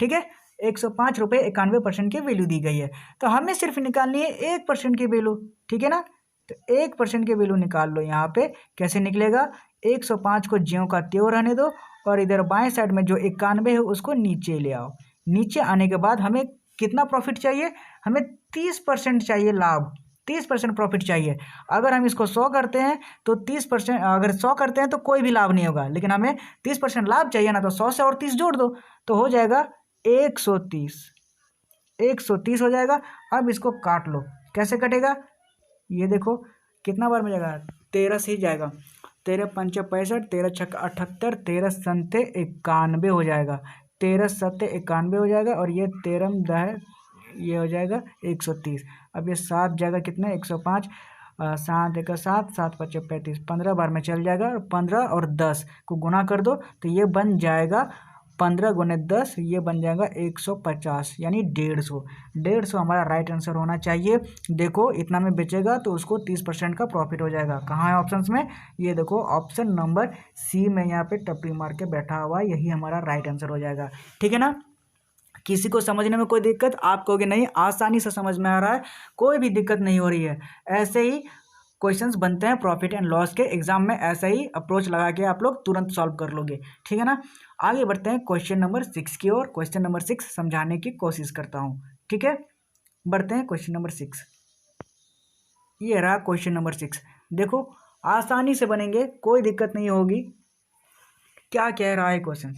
ठीक है, 105 रुपये 91% की वैल्यू दी गई है। तो हमें सिर्फ निकालनी है 1% की वैल्यू, ठीक है ना, तो 1% की वैल्यू निकाल लो। यहाँ पे कैसे निकलेगा, 105 को ज्यों का त्यों रहने दो और इधर बाएं साइड में जो 91 है उसको नीचे ले आओ। नीचे आने के बाद हमें कितना प्रॉफिट चाहिए, हमें 30% चाहिए लाभ, 30% प्रॉफिट चाहिए। अगर हम इसको 100 करते हैं तो 30%, अगर 100 करते हैं तो कोई भी लाभ नहीं होगा, लेकिन हमें 30% लाभ चाहिए ना, तो 100 से और 30 जोड़ दो तो हो जाएगा 130, 130 हो जाएगा। अब इसको काट लो, कैसे कटेगा, ये देखो कितना बार में जाएगा, 13 से ही जाएगा, 13 पंचे 65, 13 छक 78, 13 संते 91 हो जाएगा, 13 सत्ते 91 हो जाएगा, और ये 13 दह ये हो जाएगा 130। अब ये 7 जाएगा कितने, 105, 7 एक 7, 7 पच्चे 35, 15 बार में चल जाएगा, और 15 और 10 को गुना कर दो तो ये बन जाएगा 15 गुने 10, ये बन जाएगा 150, यानी 150। 150 हमारा राइट आंसर होना चाहिए। देखो इतना में बेचेगा तो उसको 30% का प्रॉफिट हो जाएगा। कहाँ है ऑप्शंस में, ये देखो ऑप्शन नंबर सी में यहाँ पे टप्पी मार के बैठा हुआ, यही हमारा राइट आंसर हो जाएगा, ठीक है ना। किसी को समझने में कोई दिक्कत, आप कहोगे नहीं आसानी से समझ में आ रहा है, कोई भी दिक्कत नहीं हो रही है। ऐसे ही क्वेश्चंस बनते हैं प्रॉफिट एंड लॉस के एग्जाम में, ऐसा ही अप्रोच लगा के आप लोग तुरंत सॉल्व कर लोगे, ठीक है ना। आगे बढ़ते हैं क्वेश्चन नंबर 6 की ओर। क्वेश्चन नंबर 6 समझाने की कोशिश करता हूँ, ठीक है। बढ़ते हैं क्वेश्चन नंबर 6। ये रहा क्वेश्चन नंबर 6, देखो आसानी से बनेंगे, कोई दिक्कत नहीं होगी। क्या कह रहा है क्वेश्चन,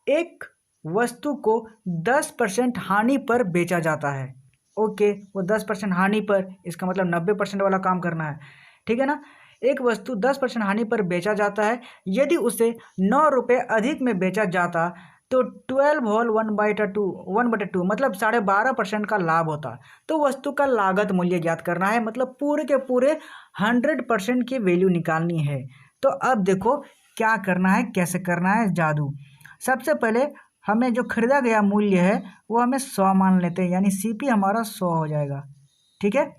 एक वस्तु को 10% हानि पर बेचा जाता है। ओके, वो 10% हानि पर, इसका मतलब 90% वाला काम करना है, ठीक है ना। एक वस्तु 10% हानि पर बेचा जाता है, यदि उसे 9 रुपये अधिक में बेचा जाता तो 12 होल 1/2 मतलब 12.5% का लाभ होता। तो वस्तु का लागत मूल्य ज्ञात करना है, मतलब पूरे के पूरे 100% की वैल्यू निकालनी है। तो अब देखो क्या करना है, कैसे करना है जादू। सबसे पहले हमें जो खरीदा गया मूल्य है वो हमें 100 मान लेते हैं, यानी सीपी हमारा 100 हो जाएगा, ठीक है।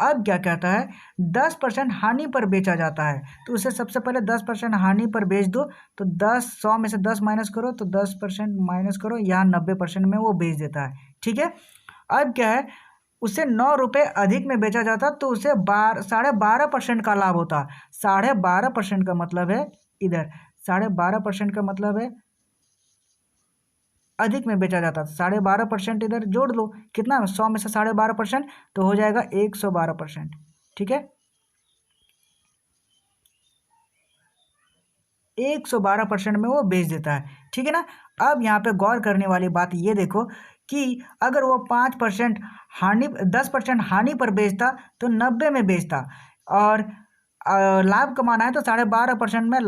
अब क्या कहता है, 10% हानि पर बेचा जाता है, तो उसे सबसे पहले 10% हानि पर बेच दो, तो 10, 100 में से 10 माइनस करो तो 10% माइनस करो, यहाँ 90% में वो बेच देता है, ठीक है। अब क्या है, उसे 9 रुपये अधिक में बेचा जाता तो उसे 12.5% का लाभ होता। 12.5% का मतलब है इधर, 12.5% का मतलब है अधिक में बेचा जाता, 12.5% इधर जोड़ लो, कितना 100 में से 12.5% तो हो जाएगा 112%, ठीक है। 112% में वो बेच देता है, ठीक है ना। अब यहाँ पे गौर करने वाली बात ये देखो कि अगर वो 5% हानि 10% हानि पर बेचता तो 90 में बेचता, और लाभ कमाना है तो 12.5% में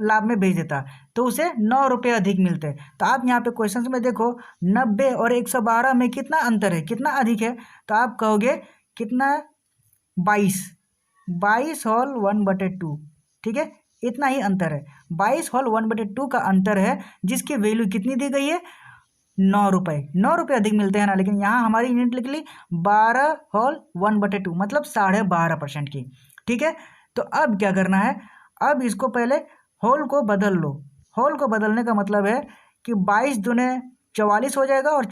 लाभ में बेच देता, तो उसे 9 रुपये अधिक मिलते। तो आप यहाँ पे क्वेश्चन में देखो 90 और 112 में कितना अंतर है, कितना अधिक है, तो आप कहोगे कितना, 22 होल 1/2, ठीक है, इतना ही अंतर है। 22 होल 1/2 का अंतर है, जिसकी वैल्यू कितनी दी गई है, 9 रुपये। 9 रुपये अधिक मिलते हैं ना, लेकिन यहाँ हमारी यूनिट लिख ली 12 होल 1/2 मतलब 12.5% की, ठीक है। तो अब क्या करना है, अब इसको पहले होल को बदल लो। होल को बदलने का मतलब है कि 22×2 = 44 हो जाएगा, और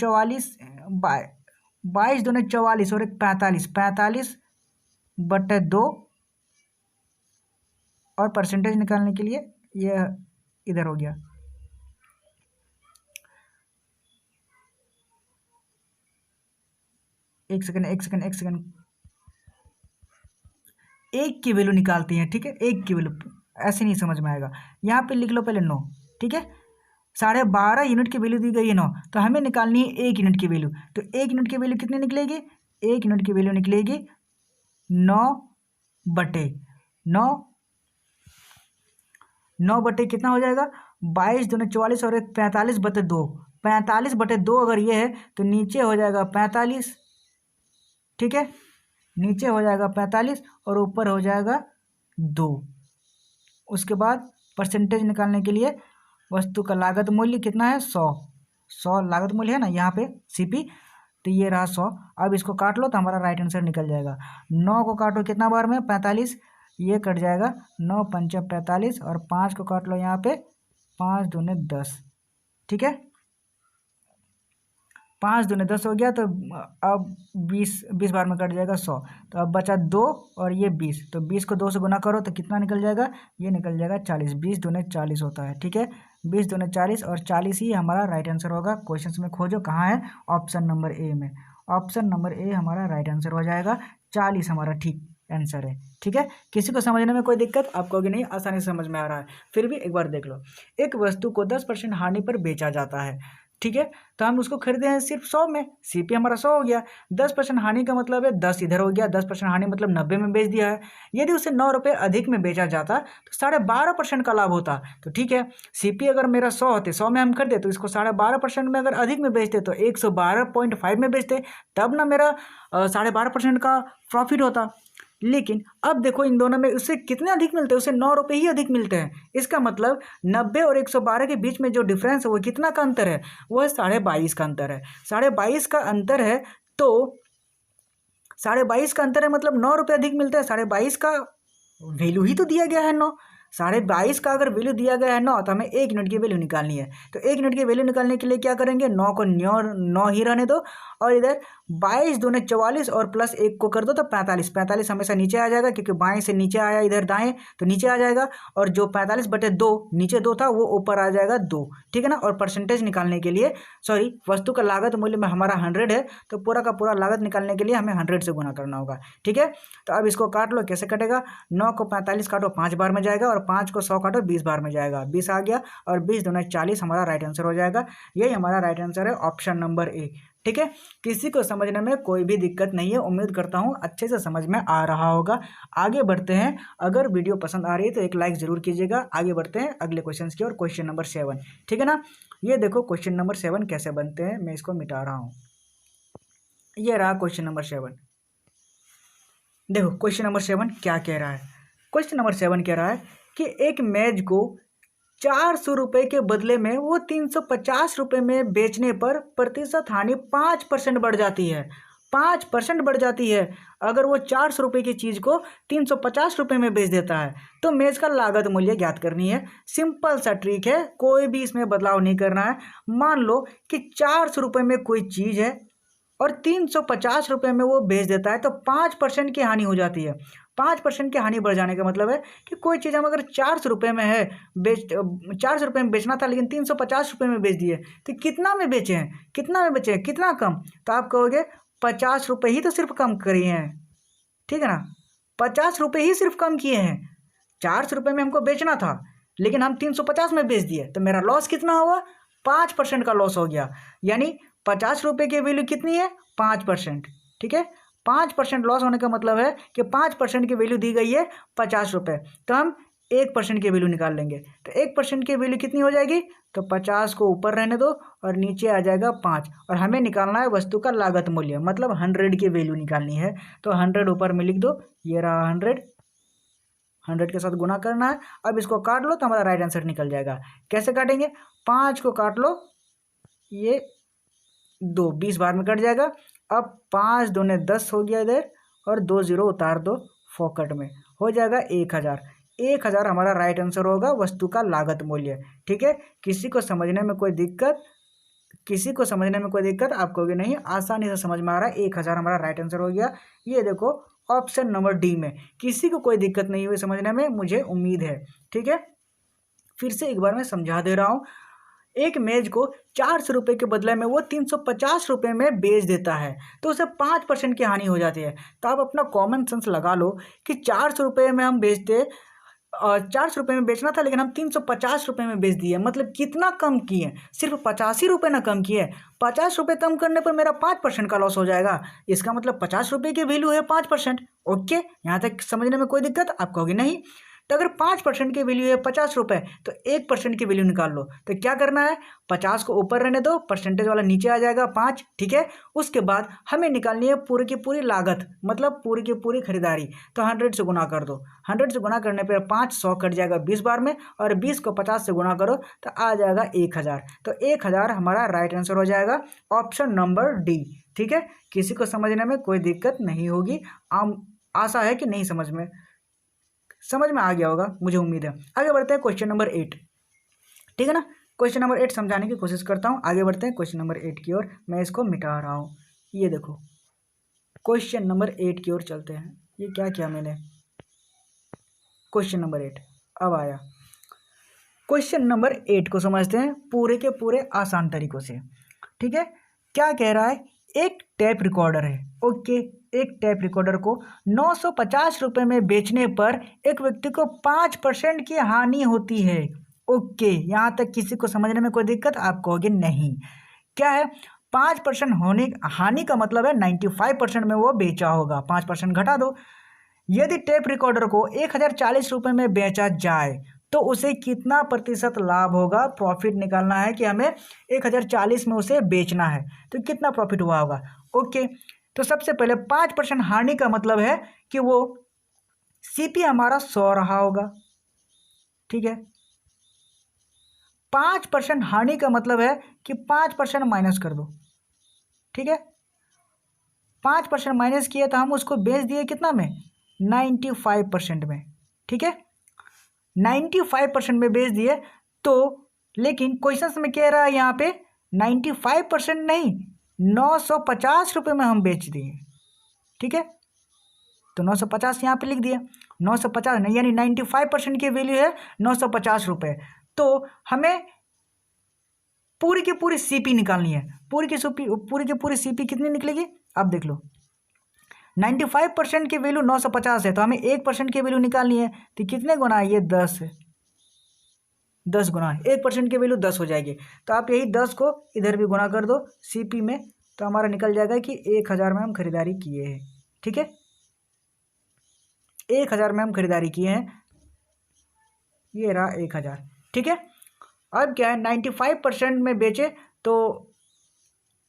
22×2 = 44 और एक 45, 45/2, और परसेंटेज निकालने के लिए ये इधर हो गया। एक सेकंड, एक की वैल्यू निकालती हैं, ठीक है, एक की वैल्यू, ऐसे नहीं समझ में आएगा। यहाँ पे लिख लो पहले 9, ठीक है, 12.5 यूनिट की वैल्यू दी गई है 9, तो हमें निकालनी है 1 यूनिट की वैल्यू। तो 1 यूनिट की वैल्यू कितनी निकलेगी? 1 यूनिट की वैल्यू निकलेगी 9 कितना हो जाएगा? 22×44 और एक 45/2, 45/2 अगर ये है तो नीचे हो जाएगा 45, ठीक है, नीचे हो जाएगा 45 और ऊपर हो जाएगा 2। उसके बाद परसेंटेज निकालने के लिए वस्तु का लागत मूल्य कितना है? 100 लागत मूल्य है ना यहाँ पे CP, तो ये रहा 100। अब इसको काट लो तो हमारा राइट आंसर निकल जाएगा। 9 को काटो कितना बार में? 45, ये कट जाएगा 9 पंचे 45, और 5 को काट लो यहाँ पे, 5 दूने 10, ठीक है, 5 दूने 10 हो गया। तो अब 20 बार में कट जाएगा 100, तो अब बचा 2 और ये 20, तो 20 को 2 से गुना करो तो कितना निकल जाएगा? ये निकल जाएगा 40, 20 दूने 40 होता है, ठीक है, 20 दूने 40, और 40 ही हमारा राइट आंसर होगा। क्वेश्चन में खोजो कहाँ है? ऑप्शन नंबर ए में, ऑप्शन नंबर ए हमारा राइट आंसर हो जाएगा। 40 हमारा ठीक आंसर है, ठीक है। किसी को समझने में कोई दिक्कत? आप कहोगे नहीं, आसानी से समझ में आ रहा है, फिर भी एक बार देख लो। एक वस्तु को 10% हानि पर बेचा जाता है, ठीक है, तो हम उसको खरीदे हैं सिर्फ 100 में, CP हमारा 100 हो गया। 10% हानि का मतलब है 10 इधर हो गया, 10% हानि मतलब 90 में बेच दिया है। यदि उसे 9 रुपये अधिक में बेचा जाता तो 12.5% का लाभ होता। तो ठीक है, CP अगर मेरा 100 होते, 100 में हम खरीदे, तो इसको 12.5% में अगर अधिक में बेचते तो 112.5 में बेचते, तब ना मेरा 12.5% का प्रॉफिट होता। लेकिन अब देखो इन दोनों में उससे कितने अधिक मिलते हैं? उसे 9 रुपये ही अधिक मिलते हैं। इसका मतलब 90 और 112 के बीच में जो डिफरेंस है वो कितना का अंतर है? वो है 22.5 का अंतर है। 22.5 का अंतर है, तो 22.5 का अंतर है मतलब 9 रुपये अधिक मिलते हैं। 22.5 का वैल्यू ही तो दिया गया है 9। 22.5 का अगर वैल्यू दिया गया है 9, तो हमें 1 यूनिट की वैल्यू निकालनी है। तो 1 यूनिट की वैल्यू निकालने के लिए क्या करेंगे? 9 को 9 ही रहने दो, और इधर 22 दूने 44 और प्लस 1 को कर दो तो 45। 45 हमेशा नीचे आ जाएगा, क्योंकि बाएं से नीचे आया इधर दाएं, तो नीचे आ जाएगा। और जो 45/2 नीचे 2 था वो ऊपर आ जाएगा 2, ठीक है ना। और परसेंटेज निकालने के लिए, सॉरी, वस्तु का लागत मूल्य में हमारा 100 है, तो पूरा का पूरा लागत निकालने के लिए हमें 100 से गुना करना होगा, ठीक है। तो अब इसको काट लो, कैसे कटेगा? 9 को 45 काटो 5 बार में जाएगा, और 5 को 100 काटो 20 बार में जाएगा, 20 आ गया, और 20 दूने 40 हमारा राइट आंसर हो जाएगा। यही हमारा राइट आंसर है, ऑप्शन नंबर ए, ठीक है। किसी को समझने में कोई भी दिक्कत नहीं है, उम्मीद करता हूँ अच्छे से समझ में आ रहा होगा। आगे बढ़ते हैं, अगर वीडियो पसंद आ रही है तो एक लाइक जरूर कीजिएगा। आगे बढ़ते हैं अगले क्वेश्चन की ओर, क्वेश्चन नंबर 7, ठीक है ना। ये देखो क्वेश्चन नंबर 7 कैसे बनते हैं, मैं इसको मिटा रहा हूँ। ये रहा क्वेश्चन नंबर 7। देखो क्वेश्चन नंबर 7 क्या कह रहा है। क्वेश्चन नंबर 7 कह रहा है कि एक मेज को 400 रुपये के बदले में वो 350 रुपये में बेचने पर प्रतिशत हानि 5% बढ़ जाती है। 5% बढ़ जाती है अगर वो 400 रुपये की चीज़ को 350 रुपये में बेच देता है। तो मेज का लागत मूल्य ज्ञात करनी है। सिंपल सा ट्रिक है, कोई भी इसमें बदलाव नहीं करना है। मान लो कि 400 रुपये में कोई चीज़ है और 350 रुपये में वो बेच देता है, तो 5% की हानि हो जाती है। 5% की हानि बढ़ जाने का मतलब है कि कोई चीज़ हम अगर 400 रुपये में है, 400 रुपये में बेचना था, लेकिन 350 रुपये में बेच दिए, तो कितना में बेचे हैं? कितना में बेचे हैं? कितना कम? तो आप कहोगे 50 रुपये ही तो सिर्फ कम किए हैं, ठीक है ना, 50 रुपये ही सिर्फ कम किए हैं। 400 रुपये में हमको बेचना था, लेकिन हम 350 में बेच दिए, तो मेरा लॉस कितना हुआ? 5% का लॉस हो गया। यानी 50 रुपये की वैल्यू कितनी है? 5%, ठीक है। 5% लॉस होने का मतलब है कि 5% की वैल्यू दी गई है 50 रुपये, तो हम 1% की वैल्यू निकाल लेंगे। तो 1% की वैल्यू कितनी हो जाएगी? तो 50 को ऊपर रहने दो और नीचे आ जाएगा 5, और हमें निकालना है वस्तु का लागत मूल्य, मतलब 100 की वैल्यू निकालनी है। तो 100 ऊपर में लिख दो, ये रहा 100 के साथ गुना करना है। अब इसको काट लो तो हमारा राइट आंसर निकल जाएगा। कैसे काटेंगे? 5 को काट लो, ये 2 20 बार में कट जाएगा। अब 5 दूने 10 हो गया इधर, और 2 0 उतार दो फोकट में, हो जाएगा 1000। 1000 हमारा राइट आंसर होगा वस्तु का लागत मूल्य। ठीक है, किसी को समझने में कोई दिक्कत आप कहोगे नहीं, आसानी से समझ में आ रहा है। 1000 हमारा राइट आंसर हो गया। ये देखो ऑप्शन नंबर डी में किसी को कोई दिक्कत नहीं हुई समझने में, मुझे उम्मीद है। ठीक है, फिर से एक बार मैं समझा दे रहा हूँ। एक मेज को 400 रुपये के बदले में वो 350 रुपये में बेच देता है, तो उसे 5% की हानि हो जाती है। तो आप अपना कॉमन सेंस लगा लो कि 400 रुपये में हम बेचते, 400 रुपये में बेचना था लेकिन हम 350 रुपये में बेच दिए, मतलब कितना कम किए, सिर्फ 85 रुपये ना कम किए। 50 रुपये कम करने पर मेरा 5% का लॉस हो जाएगा, इसका मतलब 50 रुपये की वैल्यू है 5%। ओके, यहाँ तक समझने में कोई दिक्कत? आप कहोगे नहीं। तो अगर 5% की वैल्यू है 50 रुपये, तो 1% की वैल्यू निकाल लो। तो क्या करना है, 50 को ऊपर रहने दो, परसेंटेज वाला नीचे आ जाएगा 5। ठीक है, उसके बाद हमें निकालनी है पूरी की पूरी लागत, मतलब पूरी की पूरी खरीदारी। तो 100 से गुना कर दो। 100 से गुना करने पर 500 कट जाएगा 20 बार में, और 20 को 50 से गुना करो तो आ जाएगा 1000। तो 1000 हमारा राइट आंसर हो जाएगा, ऑप्शन नंबर डी। ठीक है, किसी को समझने में कोई दिक्कत नहीं होगी। आशा है कि नहीं समझ में आ गया होगा, मुझे उम्मीद है। आगे बढ़ते हैं क्वेश्चन नंबर 8। ठीक है ना, क्वेश्चन नंबर 8 समझाने की कोशिश करता हूँ। आगे बढ़ते हैं क्वेश्चन नंबर 8 की ओर। मैं इसको मिटा रहा हूँ। ये देखो क्वेश्चन नंबर 8 की ओर चलते हैं। ये क्या किया मैंने, क्वेश्चन नंबर 8 अब आया। क्वेश्चन नंबर 8 को समझते हैं पूरे के पूरे आसान तरीकों से। ठीक है, क्या कह रहा है, एक टेप रिकॉर्डर है। ओके, एक टेप रिकॉर्डर को 950 रुपये में बेचने पर एक व्यक्ति को 5% की हानि होती है। ओके, यहाँ तक किसी को समझने में कोई दिक्कत? आप कहोगे नहीं। क्या है, 5% हानि का मतलब है 95% में वो बेचा होगा, 5% घटा दो। यदि टेप रिकॉर्डर को 1040 रुपये में बेचा जाए तो उसे कितना प्रतिशत लाभ होगा, प्रॉफिट निकालना है कि हमें 1040 में उसे बेचना है, तो कितना प्रॉफिट हुआ होगा। ओके, तो सबसे पहले 5% हानि का मतलब है कि वो सीपी हमारा 100 रहा होगा। ठीक है, 5% हानि का मतलब है कि 5% माइनस कर दो। ठीक है, 5% माइनस किए तो हम उसको बेच दिए कितना में, 95% में। ठीक है, 95% में बेच दिए। तो लेकिन क्वेश्चन में कह रहा है यहाँ पे 95% नहीं, 950 रुपये में हम बेच दिए। ठीक है, तो 950 यहाँ पे लिख दिया। 950 नहीं, यानी 95% की वैल्यू है 950 रुपये। तो हमें पूरी की पूरी सीपी निकालनी है। पूरी की पूरी सीपी कितनी निकलेगी, अब देख लो। 95% की वैल्यू 950 है, तो हमें 1% की वैल्यू निकालनी है। तो कितने गुना है ये, 10 है, 10 गुना। 1% की वैल्यू 10 हो जाएगी। तो आप यही 10 को इधर भी गुना कर दो सीपी में, तो हमारा निकल जाएगा कि 1000 में हम खरीदारी किए हैं। ठीक है, 1000 में हम खरीदारी किए हैं, ये रहा 1000। ठीक है, अब क्या है, 95% में बेचे तो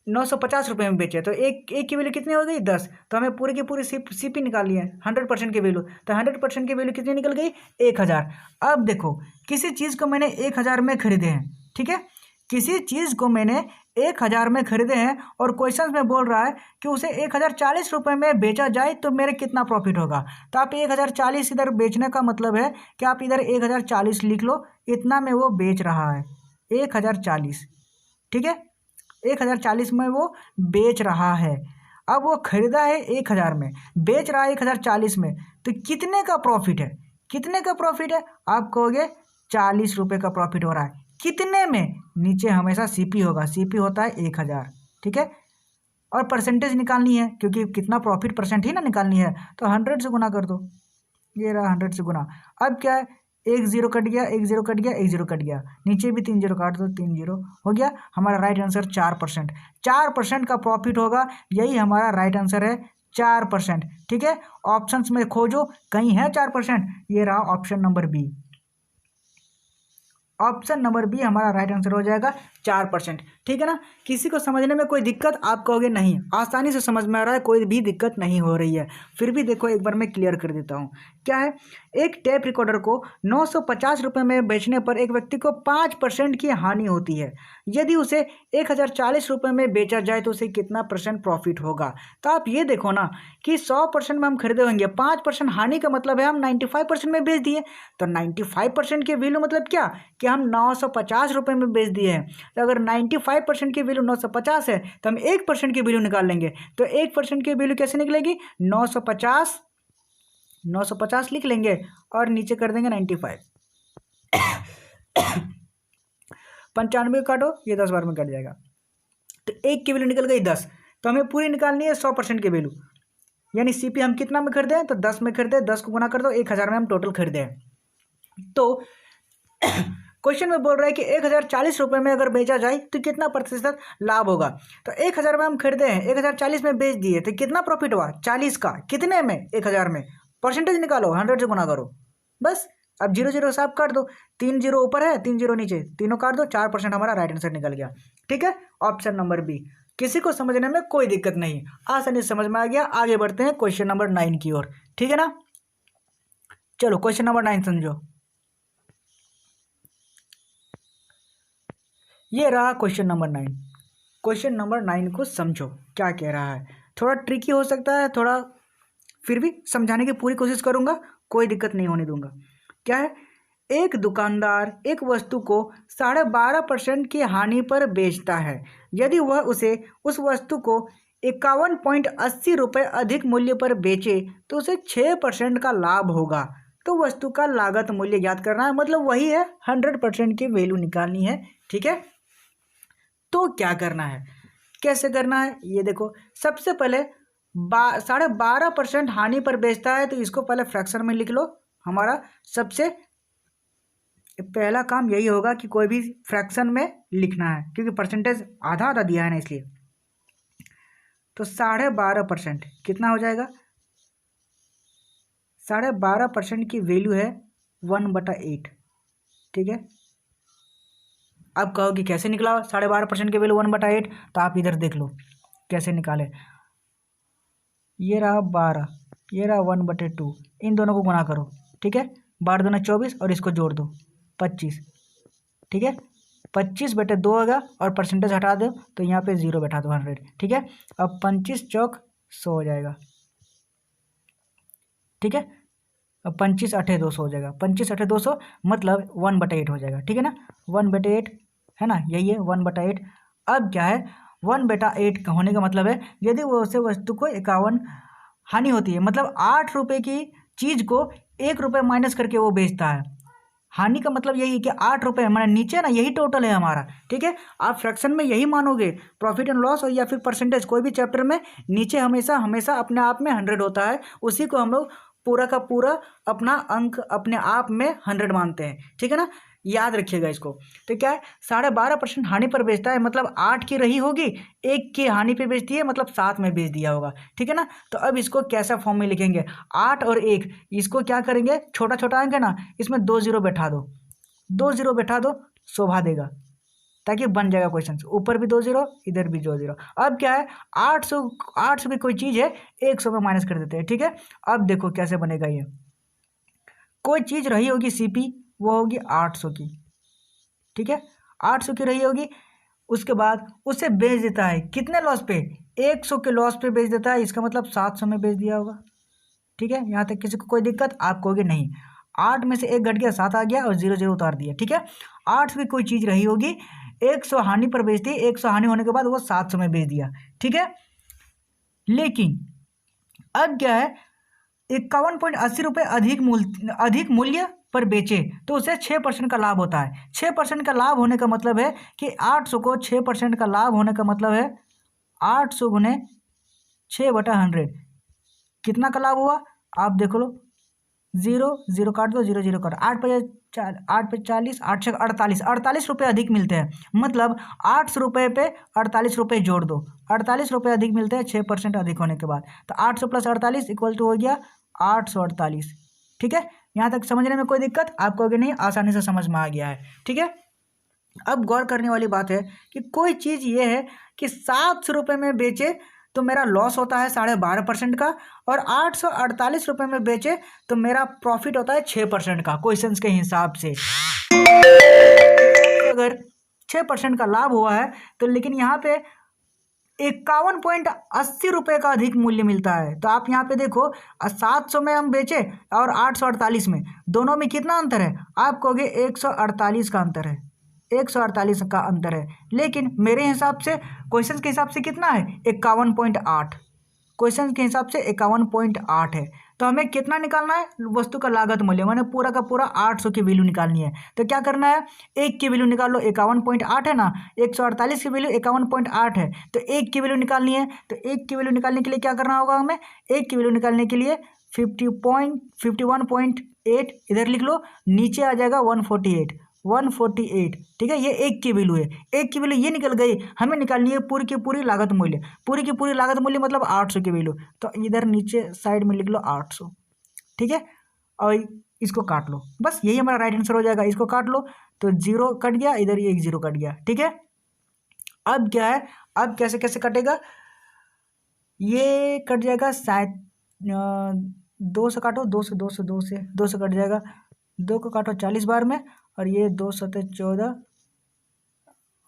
950 रुपये में बेचे, तो एक की वैल्यू कितनी हो गई, 10। तो हमें पूरी की पूरी सीपी निकालनी है 100% की वैल्यू। तो 100% की वैल्यू कितनी निकल गई, 1000। अब देखो, किसी चीज़ को मैंने 1000 में खरीदे हैं। ठीक है, किसी चीज़ को मैंने 1000 में खरीदे हैं और क्वेश्चन में बोल रहा है कि उसे 1040 रुपये में बेचा जाए तो मेरे कितना प्रॉफिट होगा। तो आप 1040 इधर बेचने का मतलब है कि आप इधर 1040 लिख लो, इतना में वो बेच रहा है 1040। ठीक है, 1040 में वो बेच रहा है। अब वो खरीदा है 1000 में, बेच रहा है 1040 में, तो कितने का प्रॉफिट है, कितने का प्रॉफिट है? आप कहोगे 40 रुपये का प्रॉफिट हो रहा है। कितने में, नीचे हमेशा सीपी होगा, सीपी होता है 1000। ठीक है, और परसेंटेज निकालनी है क्योंकि कितना प्रॉफिट परसेंट ही ना निकालनी है, तो 100 से गुना कर दो। ये रहा 100 से गुना। अब क्या है, 1 0 कट गया, 1 0 कट गया, 1 0 कट गया, नीचे भी 3 0 काट दो, 3 0 हो गया। हमारा राइट आंसर 4%। 4% का प्रॉफिट होगा, यही हमारा राइट आंसर है, 4%। ठीक है, ऑप्शंस में खोजो कहीं है 4%, ये रहा option number b. Option number b हमारा राइट आंसर हो जाएगा 4%। ठीक है ना। किसी को समझने में कोई दिक्कत, आप कहोगे नहीं, आसानी से समझ में आ रहा है, कोई भी दिक्कत नहीं हो रही है। फिर भी देखो एक बार मैं क्लियर कर देता हूँ। क्या है, एक टेप रिकॉर्डर को 950 रुपये में बेचने पर एक व्यक्ति को 5% की हानि होती है। यदि उसे 1040 रुपये में बेचा जाए तो उसे कितना परसेंट प्रॉफिट होगा। तो आप ये देखो ना कि 100% में हम खरीदे होंगे, 5% हानि का मतलब है हम 95% में बेच दिए। तो 95% की वैल्यू मतलब क्या, कि हम 950 रुपये में बेच दिए हैं। तो अगर 95% की वैल्यू 950 है तो हम 1% की वैल्यू निकाल लेंगे। तो 1% की वैल्यू कैसे निकलेगी, 950 लिख लेंगे और नीचे कर देंगे 95। 95 काटो, ये 10 बार में कट जाएगा। तो 1 की वैल्यू निकल गई 10। तो हमें पूरी निकालनी है 100% की वैल्यू, यानी सीपी हम कितना में खरीदे हैं, तो 10 में खरीदे, 10 को गुना कर दो, 1000 में हम टोटल खरीदे हैं। तो क्वेश्चन में बोल रहा है कि 1040 रुपये में अगर बेचा जाए तो कितना प्रतिशत लाभ होगा। तो 1000 में हम खरीदे हैं, 1040 में बेच दिए, तो कितना प्रॉफिट हुआ, 40 का, कितने में, 1000 में। परसेंटेज निकालो, 100 से गुना करो, बस। अब 0 0 साफ काट दो, 3 0 ऊपर है, 3 0 नीचे, तीनों काट दो, 4% हमारा राइट आंसर निकल गया। ठीक है, ऑप्शन नंबर बी। किसी को समझने में कोई दिक्कत नहीं, आसानी से समझ में आ गया। आगे बढ़ते हैं क्वेश्चन नंबर 9 की ओर। ठीक है ना, चलो क्वेश्चन नंबर 9 समझो। ये रहा क्वेश्चन नंबर 9। क्वेश्चन नंबर 9 को समझो क्या कह रहा है। थोड़ा ट्रिकी हो सकता है, थोड़ा, फिर भी समझाने की पूरी कोशिश करूंगा, कोई दिक्कत नहीं होने दूंगा। क्या है, एक दुकानदार एक वस्तु को 12.5% की हानि पर बेचता है। यदि वह उसे उस वस्तु को 51.80 रुपये अधिक मूल्य पर बेचे तो उसे 6% का लाभ होगा। तो वस्तु का लागत मूल्य ज्ञात करना है, मतलब वही है 100% की वैल्यू निकालनी है। ठीक है, तो क्या करना है, कैसे करना है, ये देखो। सबसे पहले 12.5% हानि पर बेचता है, तो इसको पहले फ्रैक्शन में लिख लो। हमारा सबसे पहला काम यही होगा कि कोई भी फ्रैक्शन में लिखना है, क्योंकि परसेंटेज आधा आधा दिया है ना, इसलिए। तो 12.5% कितना हो जाएगा, 12.5% की वैल्यू है 1/8। ठीक है, अब कहो कि कैसे निकला 12.5% की वैल्यू 1/8, तो आप इधर देख लो कैसे निकाले। ये रहा 12, ये रहा 1/2, इन दोनों को गुना करो। ठीक है, 12 दूना 24 और इसको जोड़ दो 25। ठीक है, 25/2 होगा और परसेंटेज हटा दो तो यहाँ पे 0 बैठा दो 100। ठीक है, अब 25 चौक 100 हो जाएगा। ठीक है, अब 25 8 200 हो जाएगा, 25 8 200 मतलब 1/8 हो जाएगा। ठीक है ना, 1/8 है ना, यही है 1/8। अब क्या है, 1/8 होने का मतलब है यदि वो उसे वस्तु को 51 हानि होती है, मतलब 8 रुपये की चीज़ को 1 रुपये माइनस करके वो बेचता है। हानि का मतलब यही है कि 8 रुपये हमारा नीचे ना, यही टोटल है हमारा। ठीक है, आप फ्रैक्शन में यही मानोगे, प्रॉफिट एंड लॉस और या फिर परसेंटेज, कोई भी चैप्टर में नीचे हमेशा हमेशा अपने आप में 100 होता है, उसी को हम लोग पूरा का पूरा अपना अंक अपने आप में 100 मानते हैं। ठीक है ना, याद रखिएगा इसको। तो क्या है, 12.5% हानि पर बेचता है, मतलब 8 की रही होगी, 1 की हानि पे बेचती है, मतलब 7 में बेच दिया होगा। ठीक है ना, तो अब इसको कैसा फॉर्म में लिखेंगे, 8 और 1, इसको क्या करेंगे, छोटा छोटा अंक है ना, इसमें 2 0 बैठा दो, 2 0 बैठा दो, शोभा देगा, ताकि बन जाएगा क्वेश्चन। ऊपर भी 2 0, इधर भी 2 0। अब क्या है, 800 की कोई चीज़ है, 100 में माइनस कर देते हैं। ठीक है, अब देखो कैसे बनेगा ये। कोई चीज़ रही होगी सीपी, वो होगी 800 की। ठीक है, 800 की रही होगी, उसके बाद उसे बेच देता है कितने लॉस पे, 100 के लॉस पे बेच देता है, इसका मतलब 700 में बेच दिया होगा। ठीक है, यहाँ तक किसी को कोई दिक्कत, आप कहोगे नहीं, 8 में से 1 घट गया, 7 आ गया और 0 0 उतार दिया। ठीक है, 800 की कोई चीज़ रही होगी, 100 हानि पर बेचती है, 100 हानि होने के बाद वो 700 में बेच दिया। ठीक है, लेकिन अब क्या है, 51.80 रुपये अधिक मूल्य पर बेचे तो उसे 6% का लाभ होता है। 6% का लाभ होने का मतलब है कि 800 को 6% का लाभ होने का मतलब है 800 गुने 6/100, कितना का लाभ हुआ, आप देखो लो, 0 0 काट दो, 0 0 काट, 8 पे 40, 8 6 48, 48 रुपये अधिक मिलते हैं, मतलब 800 रुपये पे 48 रुपये जोड़ दो, 48 रुपये अधिक मिलते हैं 6% अधिक होने के बाद। तो 800 + 48 इक्वल टू हो गया 848। ठीक है, यहाँ तक समझने में कोई दिक्कत, आप कहोगे नहीं, आसानी से समझ में आ गया है। ठीक है, अब गौर करने वाली बात है कि कोई चीज़ ये है कि 700 रुपये में बेचे तो मेरा लॉस होता है 12.5% का, और 848 रुपये में बेचे तो मेरा प्रॉफिट होता है 6% का क्वेश्चंस के हिसाब से। अगर 6% का लाभ हुआ है तो लेकिन यहाँ पे 51.80 रुपये का अधिक मूल्य मिलता है। तो आप यहाँ पे देखो 700 में हम बेचे और 848 में, दोनों में कितना अंतर है? आप कहोगे 148 का अंतर है, 148 का अंतर है, लेकिन मेरे हिसाब से क्वेश्चन के हिसाब से कितना है? 51.8। क्वेश्चन के हिसाब से 51.8 है। तो हमें कितना निकालना है? वस्तु का लागत मूल्य, मैंने पूरा का पूरा 800 की वैल्यू निकालनी है। तो क्या करना है? एक की वैल्यू निकाल लो, 51.8 है ना, 148 की वैल्यू 51.8 है, तो एक की वैल्यू निकालनी है। तो एक की वैल्यू निकालने के लिए क्या करना होगा हमें? एक की वैल्यू निकालने के लिए 51.8 इधर लिख लो, नीचे आ जाएगा 148, ठीक है। ये एक की वैल्यू है, एक की वैल्यू ये निकल गई। हमें निकालनी है पूरी की पूरी लागत मूल्य, पूरी की पूरी लागत मूल्य मतलब 800 की वैल्यू। तो इधर नीचे साइड में लिख लो 800, ठीक है, और इसको काट लो, बस यही हमारा राइट आंसर हो जाएगा। इसको काट लो तो जीरो कट गया, इधर ये एक जीरो कट गया, ठीक है। अब क्या है? अब कैसे कैसे कटेगा? ये कट जाएगा शायद 2 से काटो, 2 से कट जाएगा, 2 को काटो 40 बार में, और ये 2 सत्ते 14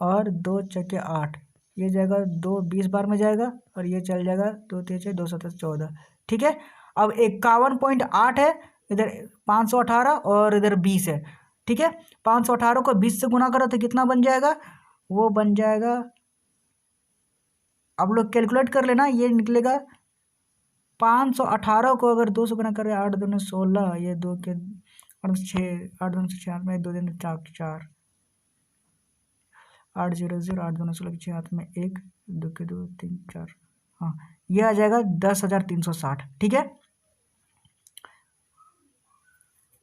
और 2 चक्के 8, ये जाएगा 2 20 बार में जाएगा, और ये चल जाएगा 2 तेजे 2 सत्ते 14, ठीक है। अब 51.8 है, इधर 518 और इधर 20 है, ठीक है। 518 को 20 से गुना करो तो कितना बन जाएगा? वो बन जाएगा, आप लोग कैलकुलेट कर लेना, ये निकलेगा 518 को अगर 2 से गुना करें, 8 दूनी 16, ये 2 के 6, 8 दूनी 6 में 2 दिन 4, 8 0 0, 8 दूनी 16, 6 हाथ में 1, 2 के 2 3 4, हाँ, ये आ जाएगा 10,360, ठीक है।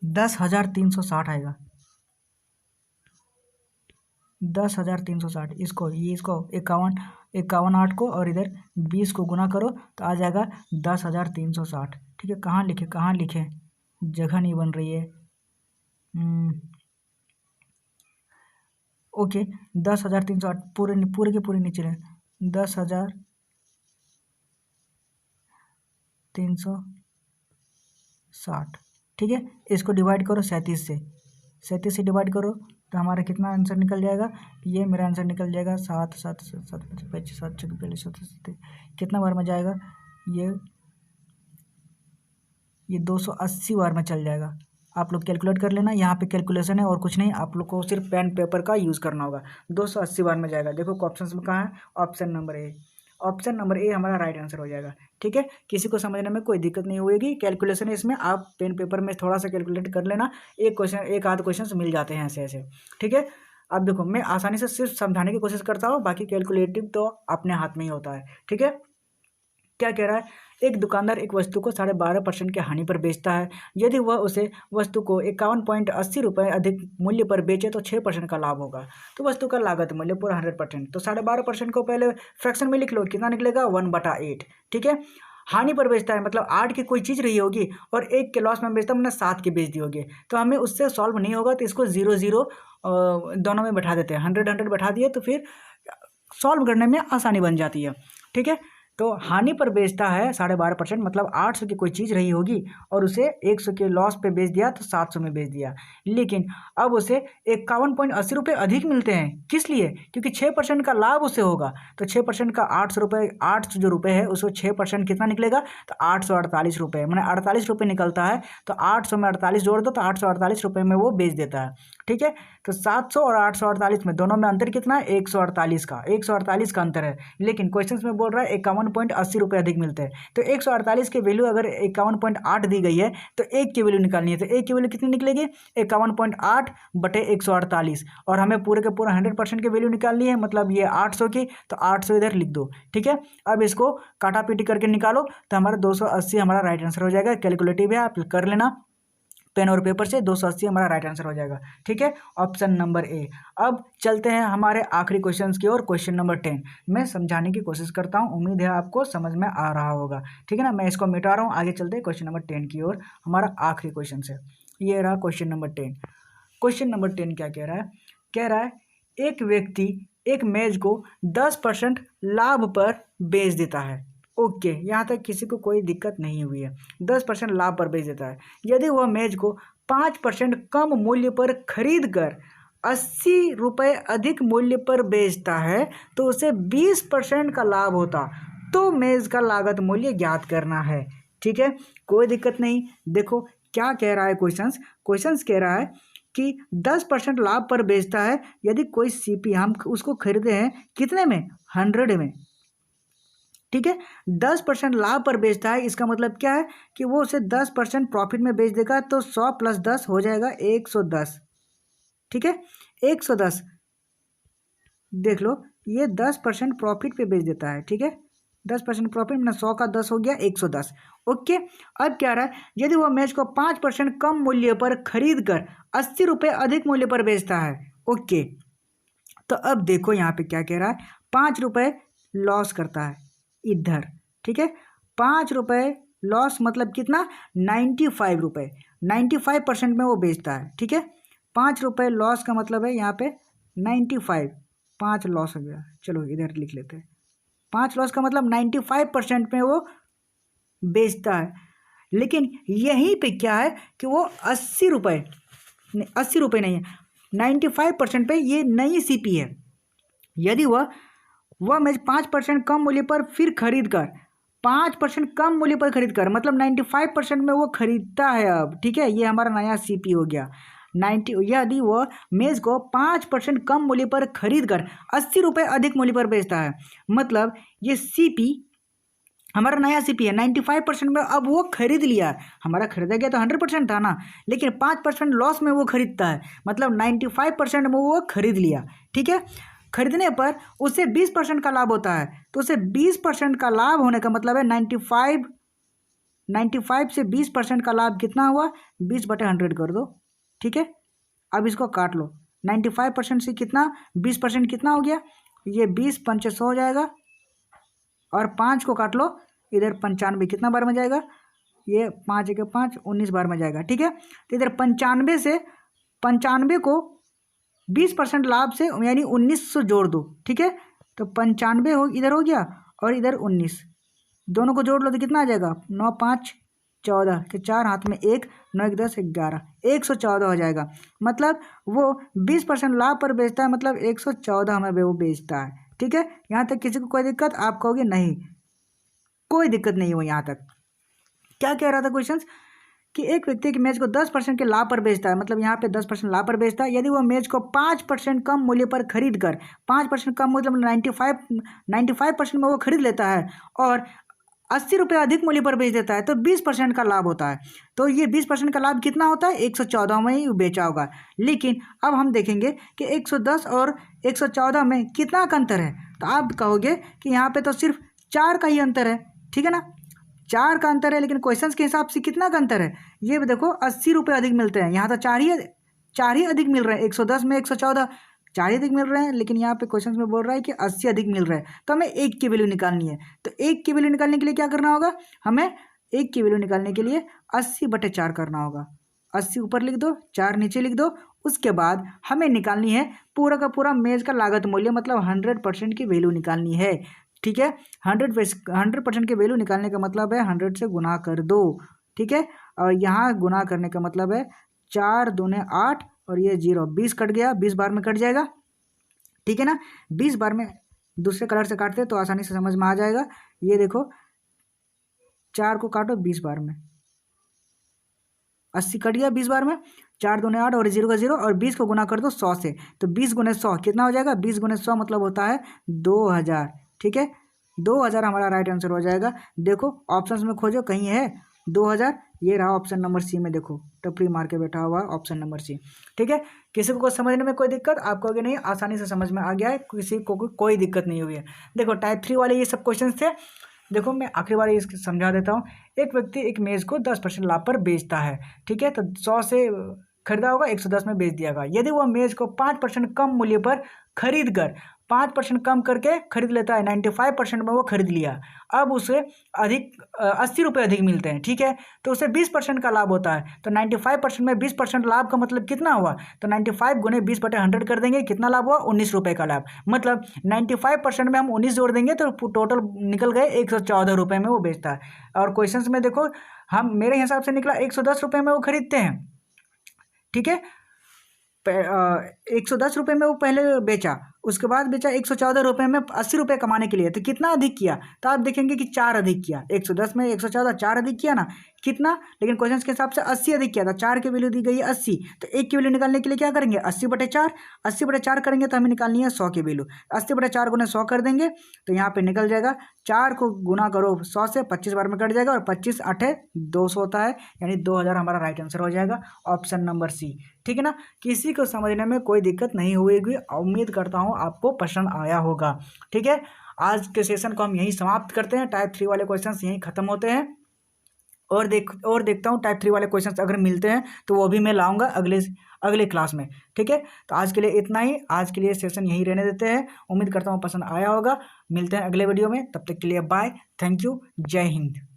10,360 आएगा, 10,360। इसको 51 8 को और इधर 20 को गुना करो तो आ जाएगा 10,360, ठीक है। कहाँ लिखे? जगह नहीं बन रही है। ओके, 10,360 पूरे के पूरे नीचे रहे, 10,360, ठीक है। इसको डिवाइड करो 37 से डिवाइड करो तो हमारा कितना आंसर निकल जाएगा? ये मेरा आंसर निकल जाएगा 7 7 7 7 25 7 6 42 7 कितना बार में जाएगा? ये 280 बार में चल जाएगा। आप लोग कैलकुलेट कर लेना, यहाँ पे कैलकुलेशन है और कुछ नहीं, आप लोग को सिर्फ पेन पेपर का यूज़ करना होगा। 280 बार में जाएगा। देखो ऑप्शन में कहाँ है? Option number A. Option number A हमारा राइट आंसर हो जाएगा, ठीक है। किसी को समझने में कोई दिक्कत नहीं होगी, कैलकुलेशन है इसमें, आप पेन पेपर में थोड़ा सा कैलकुलेट कर लेना, एक आध क्वेश्चन मिल जाते हैं ऐसे ऐसे, ठीक है। अब देखो मैं आसानी से सिर्फ समझाने की कोशिश करता हूँ, बाकी कैलकुलेटिव तो अपने हाथ में ही होता है, ठीक है। क्या कह रहा है? एक दुकानदार एक वस्तु को 12.5% के हानि पर बेचता है। यदि वह उसे वस्तु को 51.80 रुपये अधिक मूल्य पर बेचे तो 6% का लाभ होगा। तो वस्तु का लागत मूल्य पूरा 100%, तो 12.5% को पहले फ्रैक्शन में लिख लो, कितना निकलेगा? 1/8, ठीक है। हानि पर बेचता है मतलब 8 की कोई चीज़ रही होगी और 1 के लॉस में बेचता, मैंने 7 की बेच दी होगी, तो हमें उससे सॉल्व नहीं होगा, तो इसको 0 0 दोनों में बैठा देते हैं, 100 100 बैठा दिए तो फिर सॉल्व करने में आसानी बन जाती है, ठीक है। तो हानि पर बेचता है 12.5%, मतलब 800 की कोई चीज़ रही होगी और उसे 100 के लॉस पे बेच दिया तो 700 में बेच दिया, लेकिन अब उसे 51.80 रुपये अधिक मिलते हैं। किस लिए? क्योंकि 6% का लाभ उसे होगा, तो 6% का 800 जो रुपये है उसको 6% कितना निकलेगा? तो 848 रुपये, मैंने 48 रुपये निकलता है, तो 800 में 48 जोड़ दो तो 848 रुपये में वो बेच देता है, ठीक है। तो 700 और 848 में दोनों में अंतर कितना है? 148 का अंतर है, लेकिन क्वेश्चन में बोल रहा है 51.80 रुपये अधिक मिलते हैं। तो 148 की वैल्यू अगर 51.8 दी गई है तो एक की वैल्यू निकालनी है, तो एक की वैल्यू कितनी निकलेगी? 51.8 बटे 148, और हमें पूरे के पूरा 100% की वैल्यू निकालनी है, मतलब ये 800 की, तो 800 इधर लिख दो, ठीक है। अब इसको काटा पीटी करके निकालो तो हमारा 280 हमारा राइट आंसर हो जाएगा। कैलकुलेटिव है, आप कर लेना पेन और पेपर से, 280 हमारा राइट आंसर हो जाएगा, ठीक है। Option number A. अब चलते हैं हमारे आखिरी क्वेश्चन की ओर, क्वेश्चन नंबर 10। मैं समझाने की कोशिश करता हूँ, उम्मीद है आपको समझ में आ रहा होगा, ठीक है ना। मैं इसको मिटा रहा हूँ, आगे चलते हैं क्वेश्चन नंबर 10 की ओर, हमारा आखिरी क्वेश्चन है। ये रहा क्वेश्चन नंबर 10। क्वेश्चन नंबर 10 क्या कह रहा है? कह रहा है एक व्यक्ति एक मेज को 10% लाभ पर बेच देता है। ओके, यहाँ तक किसी को कोई दिक्कत नहीं हुई है। 10% लाभ पर बेच देता है। यदि वह मेज को 5% कम मूल्य पर खरीद कर 80 रुपये अधिक मूल्य पर बेचता है तो उसे 20% का लाभ होता। तो मेज का लागत मूल्य ज्ञात करना है। ठीक है, कोई दिक्कत नहीं। देखो क्या कह रहा है क्वेश्चंस कह रहा है कि 10% लाभ पर बेचता है। यदि कोई सीपी हम उसको खरीदे हैं कितने में, 100 में। ठीक है, 10% लाभ पर बेचता है, इसका मतलब क्या है कि वो उसे 10% प्रॉफिट में बेच देगा। तो 100 + 10 हो जाएगा 110। ठीक है, 110 देख लो, ये 10% प्रॉफिट पे बेच देता है। ठीक है, 10% प्रॉफिट में 100 का 10 हो गया 110। ओके, अब क्या रहा है, यदि वह मेज को 5% कम मूल्य पर खरीद कर 80 रुपये अधिक मूल्य पर बेचता है। ओके, तो अब देखो यहाँ पे क्या कह रहा है, 5 रुपये लॉस करता है इधर। ठीक है, 5 रुपये लॉस मतलब कितना, 95 रुपये। 95% में वो बेचता है। ठीक है, 5 रुपये लॉस का मतलब है यहाँ पे 95, 5 लॉस हो गया। चलो इधर लिख लेते हैं, 5 लॉस का मतलब 95% में वो बेचता है। लेकिन यहीं पे क्या है कि वो 80 रुपये, 80 रुपये नहीं है, 95% पे ये नई सीपी है। यदि वह मेज 5% कम मूल्य पर फिर खरीद कर 5% कम मूल्य पर खरीद कर मतलब 95% में वो खरीदता है अब। ठीक है, ये हमारा नया सीपी हो गया 90। यदि वह मेज को 5% कम मूल्य पर खरीद कर 80 रुपये अधिक मूल्य पर बेचता है, मतलब ये सीपी हमारा नया सीपी है। 95% में अब वो खरीद लिया, हमारा खरीदा गया तो 100% था ना, लेकिन 5% लॉस में वो खरीदता है, मतलब 95% में वो खरीद लिया। ठीक है, खरीदने पर उसे 20% का लाभ होता है। तो उसे 20% का लाभ होने का मतलब है 95 से 20% का लाभ कितना हुआ, 20/100 कर दो। ठीक है, अब इसको काट लो, 95% से कितना 20% कितना हो गया, ये 20 × 5 = 100 हो जाएगा। और 5 को काट लो, इधर 95 कितना बार में जाएगा, ये 5 × 5 19 बार में जाएगा। ठीक है, तो इधर 95 को 20% लाभ से यानी 1900 जोड़ दो। ठीक है, तो 95 इधर हो गया और इधर 19, दोनों को जोड़ लो तो कितना आ जाएगा, 9 × 5 = 14 के 4 हाथ में 1, 9 × 10 = 11, 114 हो जाएगा। मतलब वो 20% लाभ पर बेचता है, मतलब 114 में वो बेचता है। ठीक है, यहाँ तक किसी को कोई दिक्कत, आप कहोगे नहीं कोई दिक्कत नहीं हो। यहाँ तक क्या कह रहा था क्वेश्चन कि एक व्यक्ति की मेज को 10% के लाभ पर बेचता है, मतलब यहाँ पे 10% लाभ पर बेचता है। यदि वह मेज को 5% कम मूल्य पर खरीद कर 5% कम मतलब 95% में वो खरीद लेता है और 80 रुपये अधिक मूल्य पर बेच देता है, तो 20% का लाभ होता है। तो ये 20% का लाभ कितना होता है, 114 में ही बेचा होगा। लेकिन अब हम देखेंगे कि 110 और 114 में कितना का अंतर है, तो आप कहोगे कि यहाँ पे तो सिर्फ 4 का ही अंतर है। ठीक है ना, 4 का अंतर है, लेकिन क्वेश्चंस के हिसाब से कितना का अंतर है, ये भी देखो 80 रुपये अधिक मिलते हैं। यहाँ तो 4 ही अधिक मिल रहे हैं, 110 में 114 4 ही अधिक मिल रहे हैं, लेकिन यहाँ पे क्वेश्चंस में बोल रहा है कि 80 अधिक मिल रहा है। तो हमें 1 की वैल्यू निकालनी है। तो 1 की वैल्यू निकालने के लिए क्या करना होगा, हमें 1 की वैल्यू निकालने के लिए 80/4 करना होगा। 80 ऊपर लिख दो, 4 नीचे लिख दो। उसके बाद हमें निकालनी है पूरा का पूरा मेज का लागत मूल्य, मतलब 100% की वैल्यू निकालनी है। ठीक है, 100% की वैल्यू निकालने का मतलब है 100 से गुना कर दो। ठीक है, और यहाँ गुना करने का मतलब है 4 दूने 8 और ये 0, 20 कट गया, 20 बार में कट जाएगा। ठीक है ना, 20 बार में दूसरे कलर से काटते तो आसानी से समझ में आ जाएगा। ये देखो 4 को काटो 20 बार में, 80 कट गया 20 बार में, 4 दूने 8 और 0 का 0 और 20 को गुना कर दो 100 से, तो 20 × 100 कितना हो जाएगा, 20 × 100 मतलब होता है 2000। ठीक है, 2000 हमारा राइट आंसर हो जाएगा। देखो ऑप्शंस में खोजो कहीं है 2000, ये रहा ऑप्शन नंबर सी में, देखो टपरी मार के बैठा हुआ ऑप्शन नंबर सी। ठीक है, किसी को समझने में कोई दिक्कत, आप कहोगे नहीं आसानी से समझ में आ गया है, किसी को कोई दिक्कत नहीं हुई है। देखो टाइप 3 वाले ये सब क्वेश्चन थे। देखो मैं आखिरी बार इसको समझा देता हूँ। एक व्यक्ति एक मेज को 10% लाभ पर बेचता है। ठीक है, तो 100 से खरीदा होगा, 110 में बेच दिया होगा। यदि वह मेज को 5% कम मूल्य पर खरीद कर 5% कम करके खरीद लेता है, 95% में वो खरीद लिया, अब उसे अधिक 80 रुपये अधिक मिलते हैं, ठीक है, तो उसे 20% का लाभ होता है। तो 95% में 20% लाभ का मतलब कितना हुआ, तो 95 गुने 20/100 कर देंगे, कितना लाभ हुआ, 19 रुपये का लाभ। मतलब 95% में हम 19 जोड़ देंगे तो टोटल निकल गए 114 रुपये में वो बेचता है। और क्वेश्चन में देखो, हम मेरे हिसाब से निकला 110 रुपये में वो खरीदते हैं, ठीक है, 110 रुपये में वो पहले बेचा, उसके बाद बेचा 114 रुपये में 80 रुपये कमाने के लिए। तो कितना अधिक किया, तो आप देखेंगे कि 4 अधिक किया, 110 में 114 4 अधिक किया ना, कितना, लेकिन क्वेश्चन के हिसाब से 80 अधिक किया था, 4 की वैल्यू दी गई है 80, तो 1 की वैल्यू निकालने के लिए क्या करेंगे, 80/4, 80/4 करेंगे तो हमें निकालनी है 100 की वैल्यू, 80/4 गुना 100 कर देंगे तो यहाँ पे निकल जाएगा, 4 को गुना करो 100 से, 25 बार में कट जाएगा, और 25 8 200 होता है, यानी 2000 हमारा राइट आंसर हो जाएगा, ऑप्शन नंबर सी, ठीक है ना। किसी को समझने में कोई दिक्कत नहीं होगी, उम्मीद करता हूँ आपको पसंद आया होगा, ठीक है। आज के सेशन को हम यहीं समाप्त करते हैं, टाइप 3 वाले क्वेश्चंस यहीं खत्म होते हैं, और देखता हूँ टाइप 3 वाले क्वेश्चंस अगर मिलते हैं तो वो भी मैं लाऊंगा अगले क्लास में, ठीक है। तो आज के लिए इतना ही, आज के लिए सेशन यहीं रहने देते हैं, उम्मीद करता हूँ पसंद आया होगा, मिलते हैं अगले वीडियो में, तब तक के लिए बाय, थैंक यू, जय हिंद।